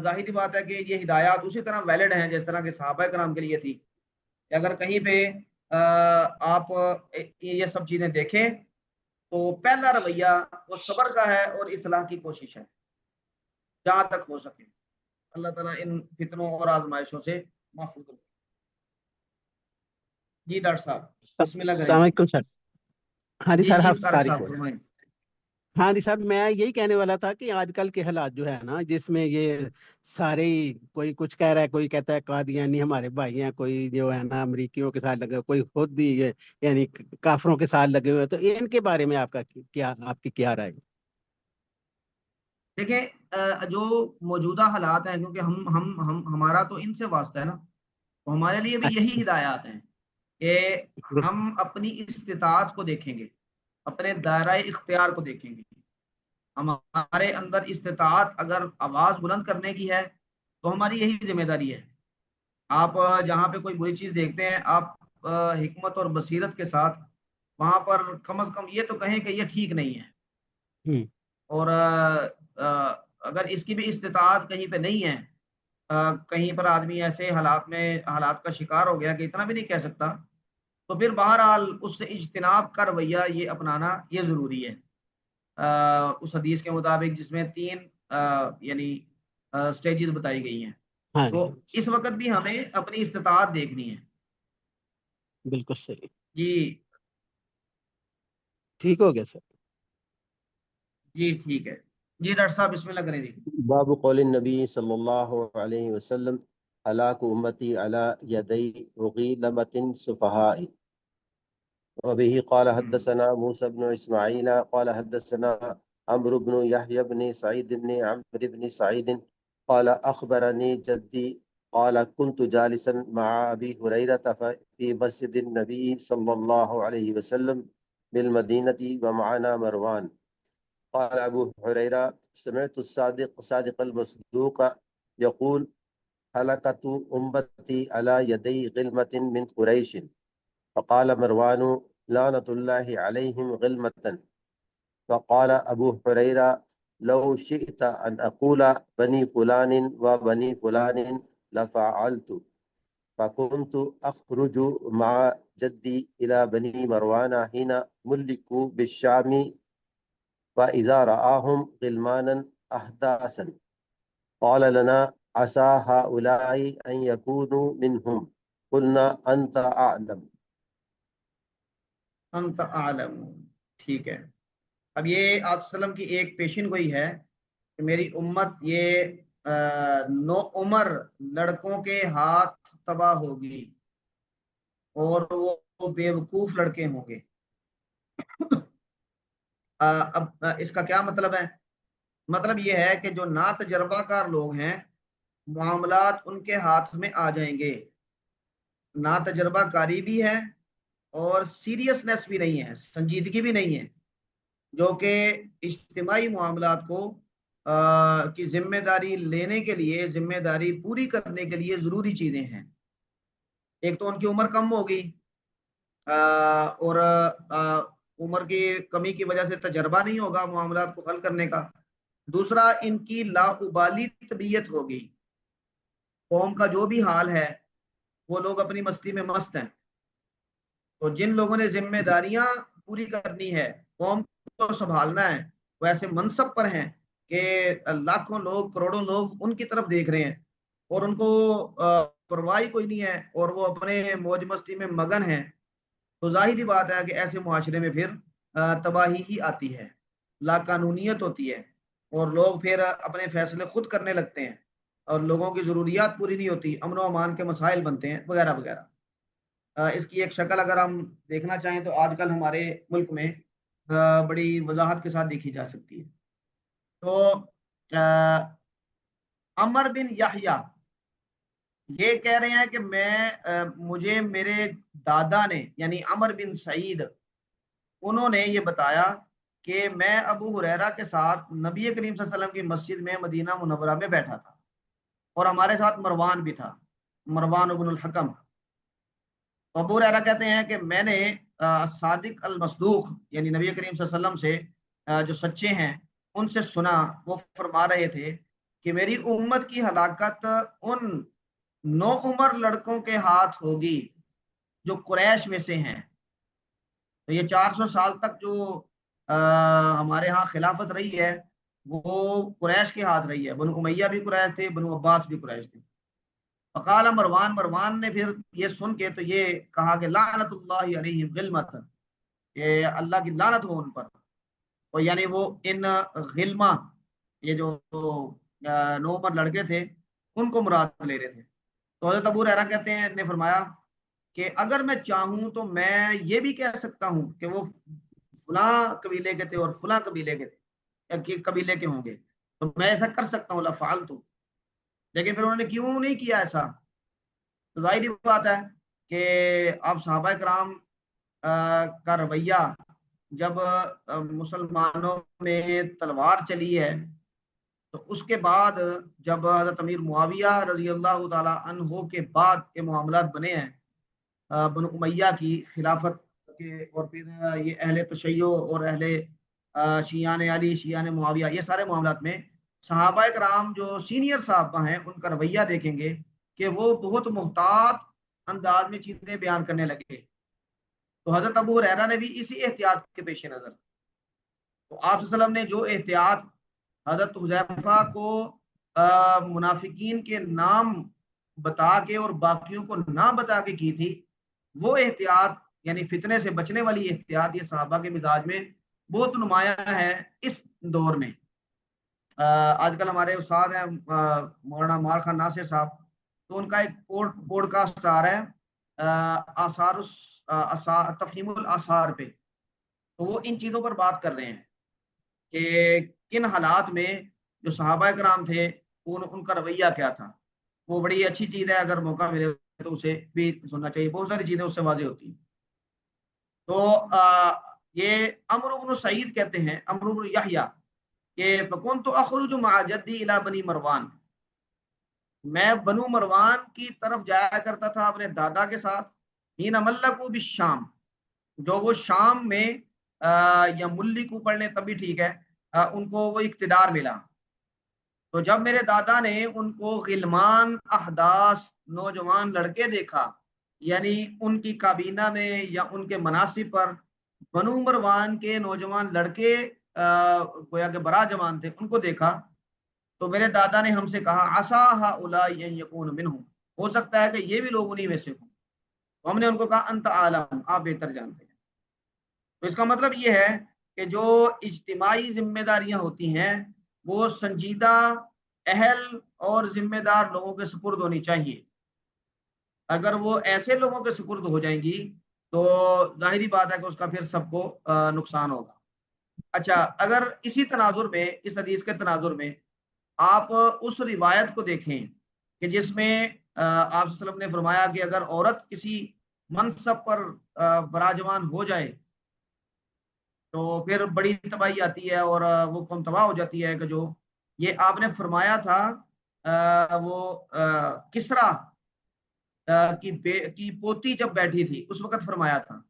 ظاہری بات ہے کہ یہ ہدایات اسی طرح ویلڈ ہیں جس طرح کہ صحابہ کرام کے لیے تھی، کہ اگر کہیں پہ آپ یہ سب چیزیں دیکھیں تو پہلا رویہ وہ صبر کا ہے اور اصلاح کی کوشش ہے جہاں تک ہو سکے. اللہ تعالیٰ ان فتنوں اور آزمائشوں سے محفوظ رکھے. جی ڈاکٹر صاحب بسم اللہ کریں. السلام علیکم سر. ہاں جی جی سر، جی آپ طارق طارق صاحب بول رہے ہیں. فرمائیں. ہاں جی سر، میں یہی کہنے والا تھا کہ آج کل کے حالات جو ہے نا، جس میں یہ سارے ہی کوئی کچھ کہہ رہا ہے، کوئی کہتا ہے قادیانی ہمارے بھائی ہیں، کوئی جو ہے نا امریکیوں کے ساتھ لگے، کوئی خود بھی یعنی کافروں کے ساتھ لگے ہوئے، تو ان کے بارے میں آپ کی کیا رائے؟ دیکھیں جو موجودہ حالات ہیں، کیونکہ ہمارا تو ان سے واسطہ ہے نا، تو ہمارے لیے بھی یہی اچھا. ہدایات ہیں کہ ہم اپنی استطاعت کو دیکھیں گے، اپنے دائرہ اختیار کو دیکھیں گے. ہمارے اندر استطاعت اگر آواز بلند کرنے کی ہے تو ہماری یہی ذمہ داری ہے. آپ جہاں پہ کوئی بری چیز دیکھتے ہیں، آپ حکمت اور بصیرت کے ساتھ وہاں پر کم از کم یہ تو کہیں کہ یہ ٹھیک نہیں ہے. اور اگر اس کی بھی استطاعت کہیں پہ نہیں ہے، کہیں پر آدمی ایسے حالات کا شکار ہو گیا کہ اتنا بھی نہیں کہہ سکتا، تو پھر بہرحال اس سے اجتناب کا رویہ یہ اپنانا یہ ضروری ہے. اس حدیث کے مطابق جس میں 3 یعنی سٹیجز بتائی گئی ہیں، ہاں تو جی، اس وقت بھی ہمیں اپنی استطاعت دیکھنی ہے. بالکل صحیح. جی ٹھیک ہو گیا سر. جی ٹھیک ہے. جی ڈاکٹر صاحب بسم اللہ کریں. جی باب قول النبی صلی اللہ علیہ وسلم ہلاک امتی علی یدی غیلمۃ سفہاء. وبه قال حدثنا موسى بن اسماعیل قال حدثنا عمرو بن يحيى بن سعيد بن عمرو بن سعيد قال اخبرني جدي قال كنت جالسا مع ابي هريرة في مسجد النبي صلى الله عليه وسلم بالمدينة ومعنا مروان قال أبو هريرة سمعت الصادق المصدوق يقول هلكت أمتي على يدي غلمة من قريش. فقال مروان لعنة الله عليهم غلمة. فقال أبو هريرة لو شئت أن أقول بني فلان وبني فلان لفعلت. فكنت أخرج مع جدي إلى بني مروان حين ملكوا بالشام، فإذا رآهم غلمانا أحداثا قال لنا عسى هؤلاء أن يكونوا منهم. قلنا أنت أعلم. انت اعلم. ٹھیک ہے، اب یہ آپ وسلم کی ایک پیشن گوئی ہے کہ میری امت یہ نو عمر لڑکوں کے ہاتھ تباہ ہوگی اور وہ بیوقوف لڑکے ہوں گے۔ اب اس کا کیا مطلب ہے؟ مطلب یہ ہے کہ جو نا تجربہ کار لوگ ہیں معاملات ان کے ہاتھ میں آ جائیں گے، نا تجربہ کاری بھی ہے اور سیریسنس بھی نہیں ہے، سنجیدگی بھی نہیں ہے، جو کہ اجتماعی معاملات کو کی ذمہ داری لینے کے لیے، ذمہ داری پوری کرنے کے لیے ضروری چیزیں ہیں۔ ایک تو ان کی عمر کم ہوگی اور عمر کی کمی کی وجہ سے تجربہ نہیں ہوگا معاملات کو حل کرنے کا۔ دوسرا، ان کی لاابالی طبیعت ہوگی، قوم کا جو بھی حال ہے وہ لوگ اپنی مستی میں مست ہیں۔ تو جن لوگوں نے ذمہ داریاں پوری کرنی ہے، قوم کو سنبھالنا ہے، وہ ایسے منصب پر ہیں کہ لاکھوں لوگ، کروڑوں لوگ ان کی طرف دیکھ رہے ہیں اور ان کو پرواہ کوئی نہیں ہے اور وہ اپنے موج مستی میں مگن ہیں۔ تو ظاہری بات ہے کہ ایسے معاشرے میں پھر تباہی ہی آتی ہے، لا قانونیت ہوتی ہے اور لوگ پھر اپنے فیصلے خود کرنے لگتے ہیں اور لوگوں کی ضروریات پوری نہیں ہوتی، امن و امان کے مسائل بنتے ہیں وغیرہ وغیرہ۔ اس کی ایک شکل اگر ہم دیکھنا چاہیں تو آج کل ہمارے ملک میں بڑی وضاحت کے ساتھ دیکھی جا سکتی ہے۔ تو عمر بن یحییٰ یہ کہہ رہے ہیں کہ مجھے میرے دادا نے یعنی عمر بن سعید انہوں نے یہ بتایا کہ میں ابو ہریرہ کے ساتھ نبی کریم صلی اللہ علیہ وسلم کی مسجد میں مدینہ منورہ میں بیٹھا تھا اور ہمارے ساتھ مروان بھی تھا، مروان بن الحکم۔ ابو ہریرہ کہتے ہیں کہ میں نے صادق المصدوق یعنی نبی کریم صلی اللہ علیہ وسلم سے جو سچے ہیں ان سے سنا، وہ فرما رہے تھے کہ میری امت کی ہلاکت ان نو عمر لڑکوں کے ہاتھ ہوگی جو قریش میں سے ہیں۔ تو یہ 400 سال تک جو ہمارے ہاں خلافت رہی ہے وہ قریش کے ہاتھ رہی ہے، بنو امیہ بھی قریش تھے، بنو عباس بھی قریش تھے۔ فقال مروان نے پھر یہ سن کے تو یہ کہا کہ لعنت اللہ علیہم غلمۃ، کہ اللہ کی لعنت ہو ان پر، اور یعنی وہ ان غلمہ یہ جو نو عمر لڑکے تھے ان کو مراد لے رہے تھے۔ تو حضرت ابو ہریرہ کہتے ہیں نے فرمایا کہ اگر میں چاہوں تو میں یہ بھی کہہ سکتا ہوں کہ وہ فلاں قبیلے کے تھے اور فلاں قبیلے کے تھے، قبیلے کے ہوں گے، تو میں ایسا کر سکتا ہوں، لفعلت۔ لیکن پھر انہوں نے کیوں نہیں کیا ایسا؟ تو ظاہری بات ہے کہ اب صحابہ کرام کا رویہ جب مسلمانوں میں تلوار چلی ہے تو اس کے بعد جب حضرت امیر معاویہ رضی اللہ تعالی عنہ کے بعد کے معاملات بنے ہیں بنو امیہ کی خلافت کے، اور پھر یہ اہل تشیع اور اہل شیعان علی، شیعان معاویہ، یہ سارے معاملات میں صحابہ کرام جو سینئر صحابہ ہیں ان کا رویہ دیکھیں گے کہ وہ بہت محتاط انداز میں چیزیں بیان کرنے لگے۔ تو حضرت ابو ہریرہ نے بھی اسی احتیاط کے پیش نظر، تو آپ صلی اللہ علیہ وسلم نے جو احتیاط حضرت حذیفہ کو منافقین کے نام بتا کے اور باقیوں کو نہ بتا کے کی تھی، وہ احتیاط یعنی فتنے سے بچنے والی احتیاط یہ صحابہ کے مزاج میں بہت نمایاں ہے اس دور میں۔ آج کل ہمارے استاد ہیں مولانا مار خان ناصر صاحب، تو ان کا ایک پوڈ کاسٹ آ رہا ہے آثار تفہیم الاثار پہ، تو وہ ان چیزوں پر بات کر رہے ہیں کہ کن حالات میں جو صحابہ کرام تھے ان کا رویہ کیا تھا۔ وہ بڑی اچھی چیز ہے، اگر موقع ملے تو اسے بھی سننا چاہیے، بہت ساری چیزیں اس سے واضح ہوتی ہیں۔ تو یہ عمرو بن سعید کہتے ہیں، عمرو بن یحییٰ کہ فکنت اخرج مع جدی الی بنی مروان، میں بنو مروان کی طرف جایا کرتا تھا اپنے دادا کے ساتھ، حین ملکو بالشام، جو وہ شام میں یا ملی کو پڑھ لیں تب بھی ٹھیک ہے، ان کو وہ اقتدار ملا۔ تو جب میرے دادا نے ان کو غلمان احداث، نوجوان لڑکے دیکھا، یعنی ان کی کابینہ میں یا ان کے مناصب پر بنو مروان کے نوجوان لڑکے گویا کہ براجمان تھے، ان کو دیکھا، تو میرے دادا نے ہم سے کہا عسا ہؤلاء ان یکون منہم، ہو سکتا ہے کہ یہ بھی لوگ انہی میں سے ہوں۔ تو ہم نے ان کو کہا انت عالم، آپ بہتر جانتے ہیں۔ تو اس کا مطلب یہ ہے کہ جو اجتماعی ذمہ داریاں ہوتی ہیں وہ سنجیدہ، اہل اور ذمہ دار لوگوں کے سپرد ہونی چاہیے۔ اگر وہ ایسے لوگوں کے سپرد ہو جائیں گی تو ظاہری بات ہے کہ اس کا پھر سب کو نقصان ہوگا۔ اچھا، اگر اسی تناظر میں، اس حدیث کے تناظر میں آپ اس روایت کو دیکھیں کہ جس میں آپ صلی اللہ علیہ وسلم نے فرمایا کہ اگر عورت کسی منصب پر براجمان ہو جائے تو پھر بڑی تباہی آتی ہے اور وہ قوم تباہ ہو جاتی ہے، کہ جو یہ آپ نے فرمایا تھا وہ کسرا کی پوتی جب بیٹھی تھی اس وقت فرمایا تھا۔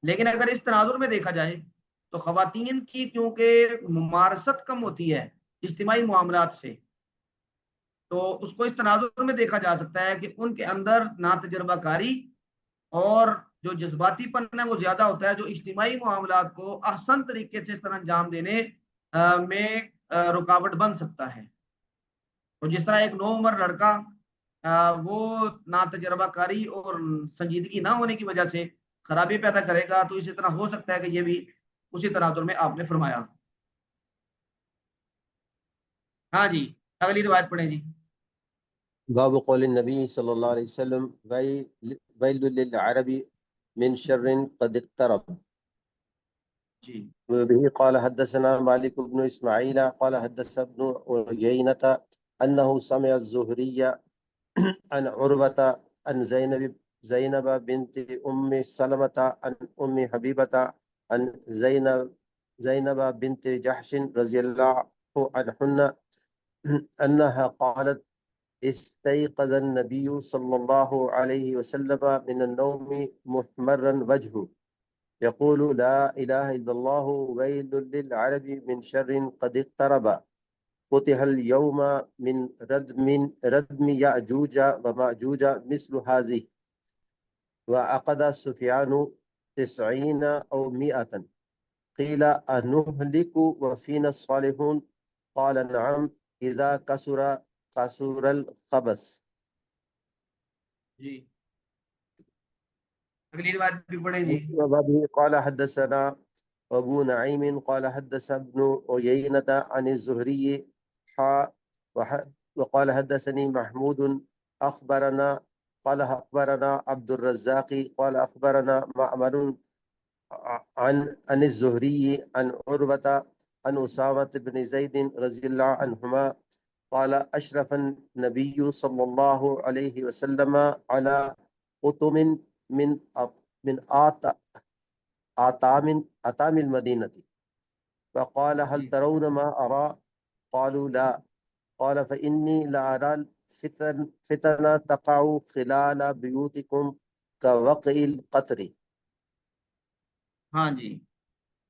لیکن اگر اس تناظر میں دیکھا جائے تو خواتین کی کیونکہ ممارست کم ہوتی ہے اجتماعی معاملات سے، تو اس کو اس تناظر میں دیکھا جا سکتا ہے کہ ان کے اندر نا تجربہ کاری اور جو جذباتی پن ہے وہ زیادہ ہوتا ہے، جو اجتماعی معاملات کو احسن طریقے سے سر انجام دینے میں رکاوٹ بن سکتا ہے۔ تو جس طرح ایک نو عمر لڑکا وہ نا تجربہ کاری اور سنجیدگی نہ ہونے کی وجہ سے خرابی پیدا کرے گا، تو اسی طرح ہو سکتا ہے کہ یہ بھی اسی تناظر میں آپ نے فرمایا۔ ہاں جی، اگلی روایت پڑھیں جی۔ باب قول النبي صلى الله عليه وسلم ويل للعرب من شر قد اقترب. جی وبه قال حدثنا مالك بن إسماعيل قال حدثنا ابن عيينة أنه سمع الزهري عن عروة عن زينب بنت أم سلمة عن أم حبيبة عن زينب بنت جحش رضي الله عنهن أنها قالت استيقظ النبي صلى الله عليه وسلم من النوم محمرا وجهه يقول لا إله إلا الله ويل للعرب من شر قد اقترب فتح اليوم من ردم يأجوج ومأجوج مثل هذه وعقد سفيان 90 أو 100 قيل أنهلك وفينا الصالحون قال نعم إذا كسر الخبث. جی اگلی روایت بھی پڑھیں جی۔ وبه قال حدثنا أبو نعيم قال حدث ابن عيينة عن الزهري وقال حدثني محمود أخبرنا قال أخبرنا عبد الرزاق قال أخبرنا معمر عن الزهري عن عروة عن أسامة بن زيد رضي الله عنهما قال أشرف النبي صلى الله عليه وسلم على قطم من أطام المدينة فقال هل ترون ما أرى قالوا لا قال فإني لأرى الفتن تقع خلال بيوتكم كوقع القطر. ہاں جی،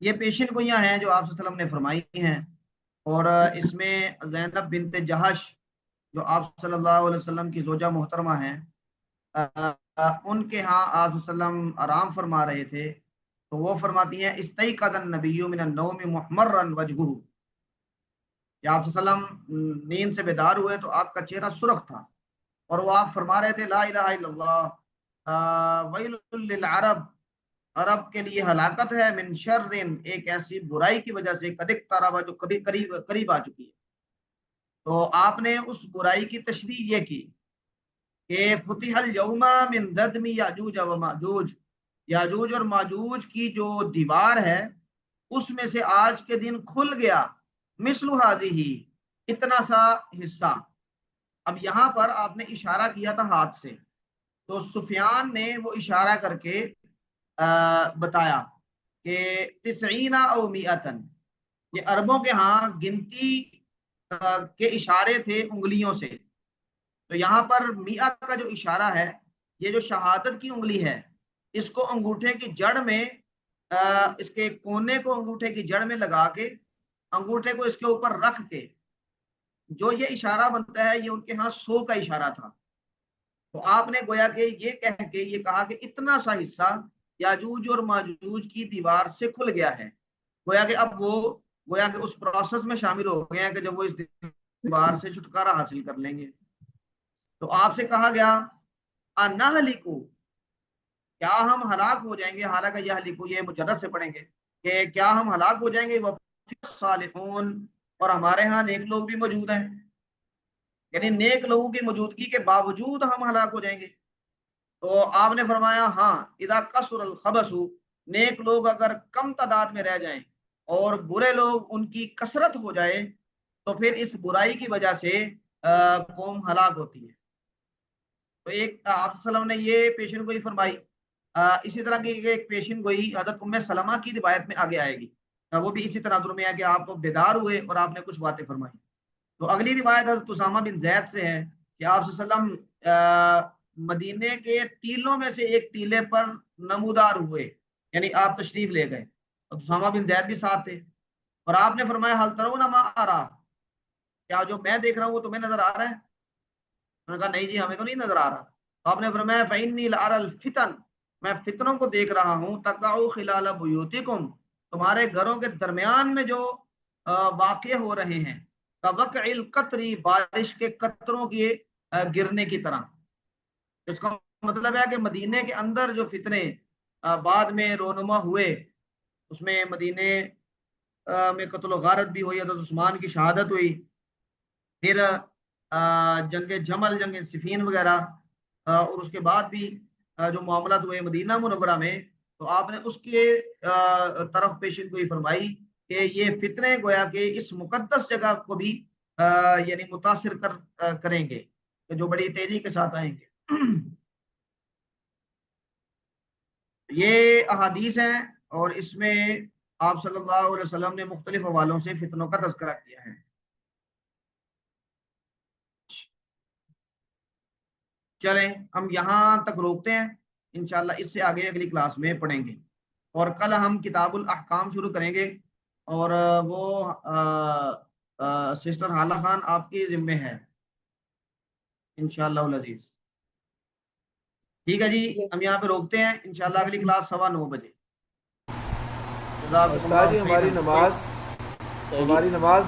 یہ پیشن گوئیاں ہیں جو آپ صلی اللہ علیہ وسلم نے فرمائی ہیں، اور اس میں زینب بنت جہش جو آپ صلی اللہ علیہ وسلم کی زوجہ محترمہ ہیں، ان کے ہاں آپ صلی اللہ علیہ وسلم آرام فرما رہے تھے، تو وہ فرماتی ہیں استیقظ النبی من النوم محمرا وجہہ، کہ آپ صلی اللہ علیہ وسلم نیند سے بیدار ہوئے تو آپ کا چہرہ سرخ تھا، اور وہ آپ فرما رہے تھے لا الہ الا اللہ ویل للعرب، عرب کے لیے ہلاکت ہے، من شر، ایک ایسی برائی کی وجہ سے، قد اقترب، جو کبھی قریب آ چکی ہے۔ تو آپ نے اس برائی کی تشریح یہ کی کہ فتح اليوم من ردم یاجوج و ماجوج، یاجوج اور ماجوج کی جو دیوار ہے اس میں سے آج کے دن کھل گیا، مثل ہذہ، اتنا سا حصہ۔ اب یہاں پر آپ نے اشارہ کیا تھا ہاتھ سے، تو سفیان نے وہ اشارہ کر کے بتایا کہ 90 او 100، یہ عربوں کے ہاں گنتی کے اشارے تھے انگلیوں سے. تو یہاں پر میاں کا جو اشارہ ہے، یہ جو شہادت کی انگلی ہے، اس کو انگوٹھے کی جڑ میں اس کے کونے کو انگوٹھے کی جڑ میں لگا کے انگوٹھے کو اس کے اوپر رکھ کے جو یہ اشارہ بنتا ہے، یہ ان کے ہاں 100 کا اشارہ تھا. تو آپ نے گویا کہ یہ کہہ کے یہ کہا کہ اتنا سا حصہ یاجوج اور ماجوج کی دیوار سے کھل گیا ہے. گویا کہ اب وہ گویا کہ اس پروسیس میں شامل ہو گئے ہیں کہ جب وہ اس دیوار سے چھٹکارا حاصل کر لیں گے. تو آپ سے کہا گیا انہلکو، کیا ہم ہلاک ہو جائیں گے، حالانکہ یہ ہلکو یہ مجرد سے پڑھیں گے کہ کیا ہم ہلاک ہو جائیں گے، صالحون، اور ہمارے ہاں نیک لوگ بھی موجود ہیں، یعنی نیک لوگوں کی موجودگی کے باوجود ہم ہلاک ہو جائیں گے. تو آپ نے فرمایا ہاں، اذا کثر الخبث، نیک لوگ اگر کم تعداد میں رہ جائیں اور برے لوگ ان کی کثرت ہو جائے تو پھر اس برائی کی وجہ سے قوم ہلاک ہوتی ہے. تو ایک آپ صلی اللہ علیہ وسلم نے یہ پیشن گوئی فرمائی. اسی طرح کی ایک پیشن گوئی حضرت ام سلمہ کی روایت میں آگے آئے گی، وہ بھی اسی طرح میں ہے کہ آپ بیدار ہوئے اور آپ نے کچھ باتیں فرمائی. تو اگلی روایت حضرت اسامہ بن زید سے ہے کہ آپ صلی اللہ علیہ وسلم مدینے کے ٹیلوں میں سے ایک ٹیلے پر نمودار ہوئے، یعنی آپ تشریف لے گئے. اسامہ بن زید بھی ساتھ تھے اور آپ نے فرمایا حل ترون ما ارا، کیا جو میں دیکھ رہا ہوں وہ تمہیں نظر آ رہا ہے؟ انہوں نے کہا نہیں جی ہمیں تو نہیں نظر آ رہا. تو آپ نے فرمایا فإنی لأری الفتن، میں فتنوں کو دیکھ رہا ہوں، تقع خلال بیوتکم، تمہارے گھروں کے درمیان میں جو واقع ہو رہے ہیں، کوقع القطری، بارش کے قطروں کے گرنے کی طرح. اس کا مطلب ہے کہ مدینے کے اندر جو فتنے بعد میں رونما ہوئے، اس میں مدینے میں قتل و غارت بھی ہوئی، حضرت عثمان کی شہادت ہوئی، پھر جنگ جمل، جنگ صفین وغیرہ، اور اس کے بعد بھی جو معاملات ہوئے مدینہ منورہ میں، تو آپ نے اس کے طرف پیشن گوئی فرمائی کہ یہ فتنے گویا کہ اس مقدس جگہ کو بھی یعنی متاثر کریں گے، جو بڑی تیزی کے ساتھ آئیں گے. یہ احادیث ہیں اور اس میں آپ صلی اللہ علیہ وسلم نے مختلف حوالوں سے فتنوں کا تذکرہ کیا ہے. چلیں ہم یہاں تک روکتے ہیں، انشاءاللہ اس سے آگے اگلی کلاس میں پڑھیں گے. اور کل ہم کتاب الاحکام شروع کریں گے، اور وہ سسٹر حالہ خان آپ کے ذمے ہے انشاءاللہ العزیز. ٹھیک ہے جی، ہم یہاں پہ روکتے ہیں، انشاءاللہ اگلی کلاس 9:15 بجے. جزاکم استاد اللہ جی خیرا. ہماری نماز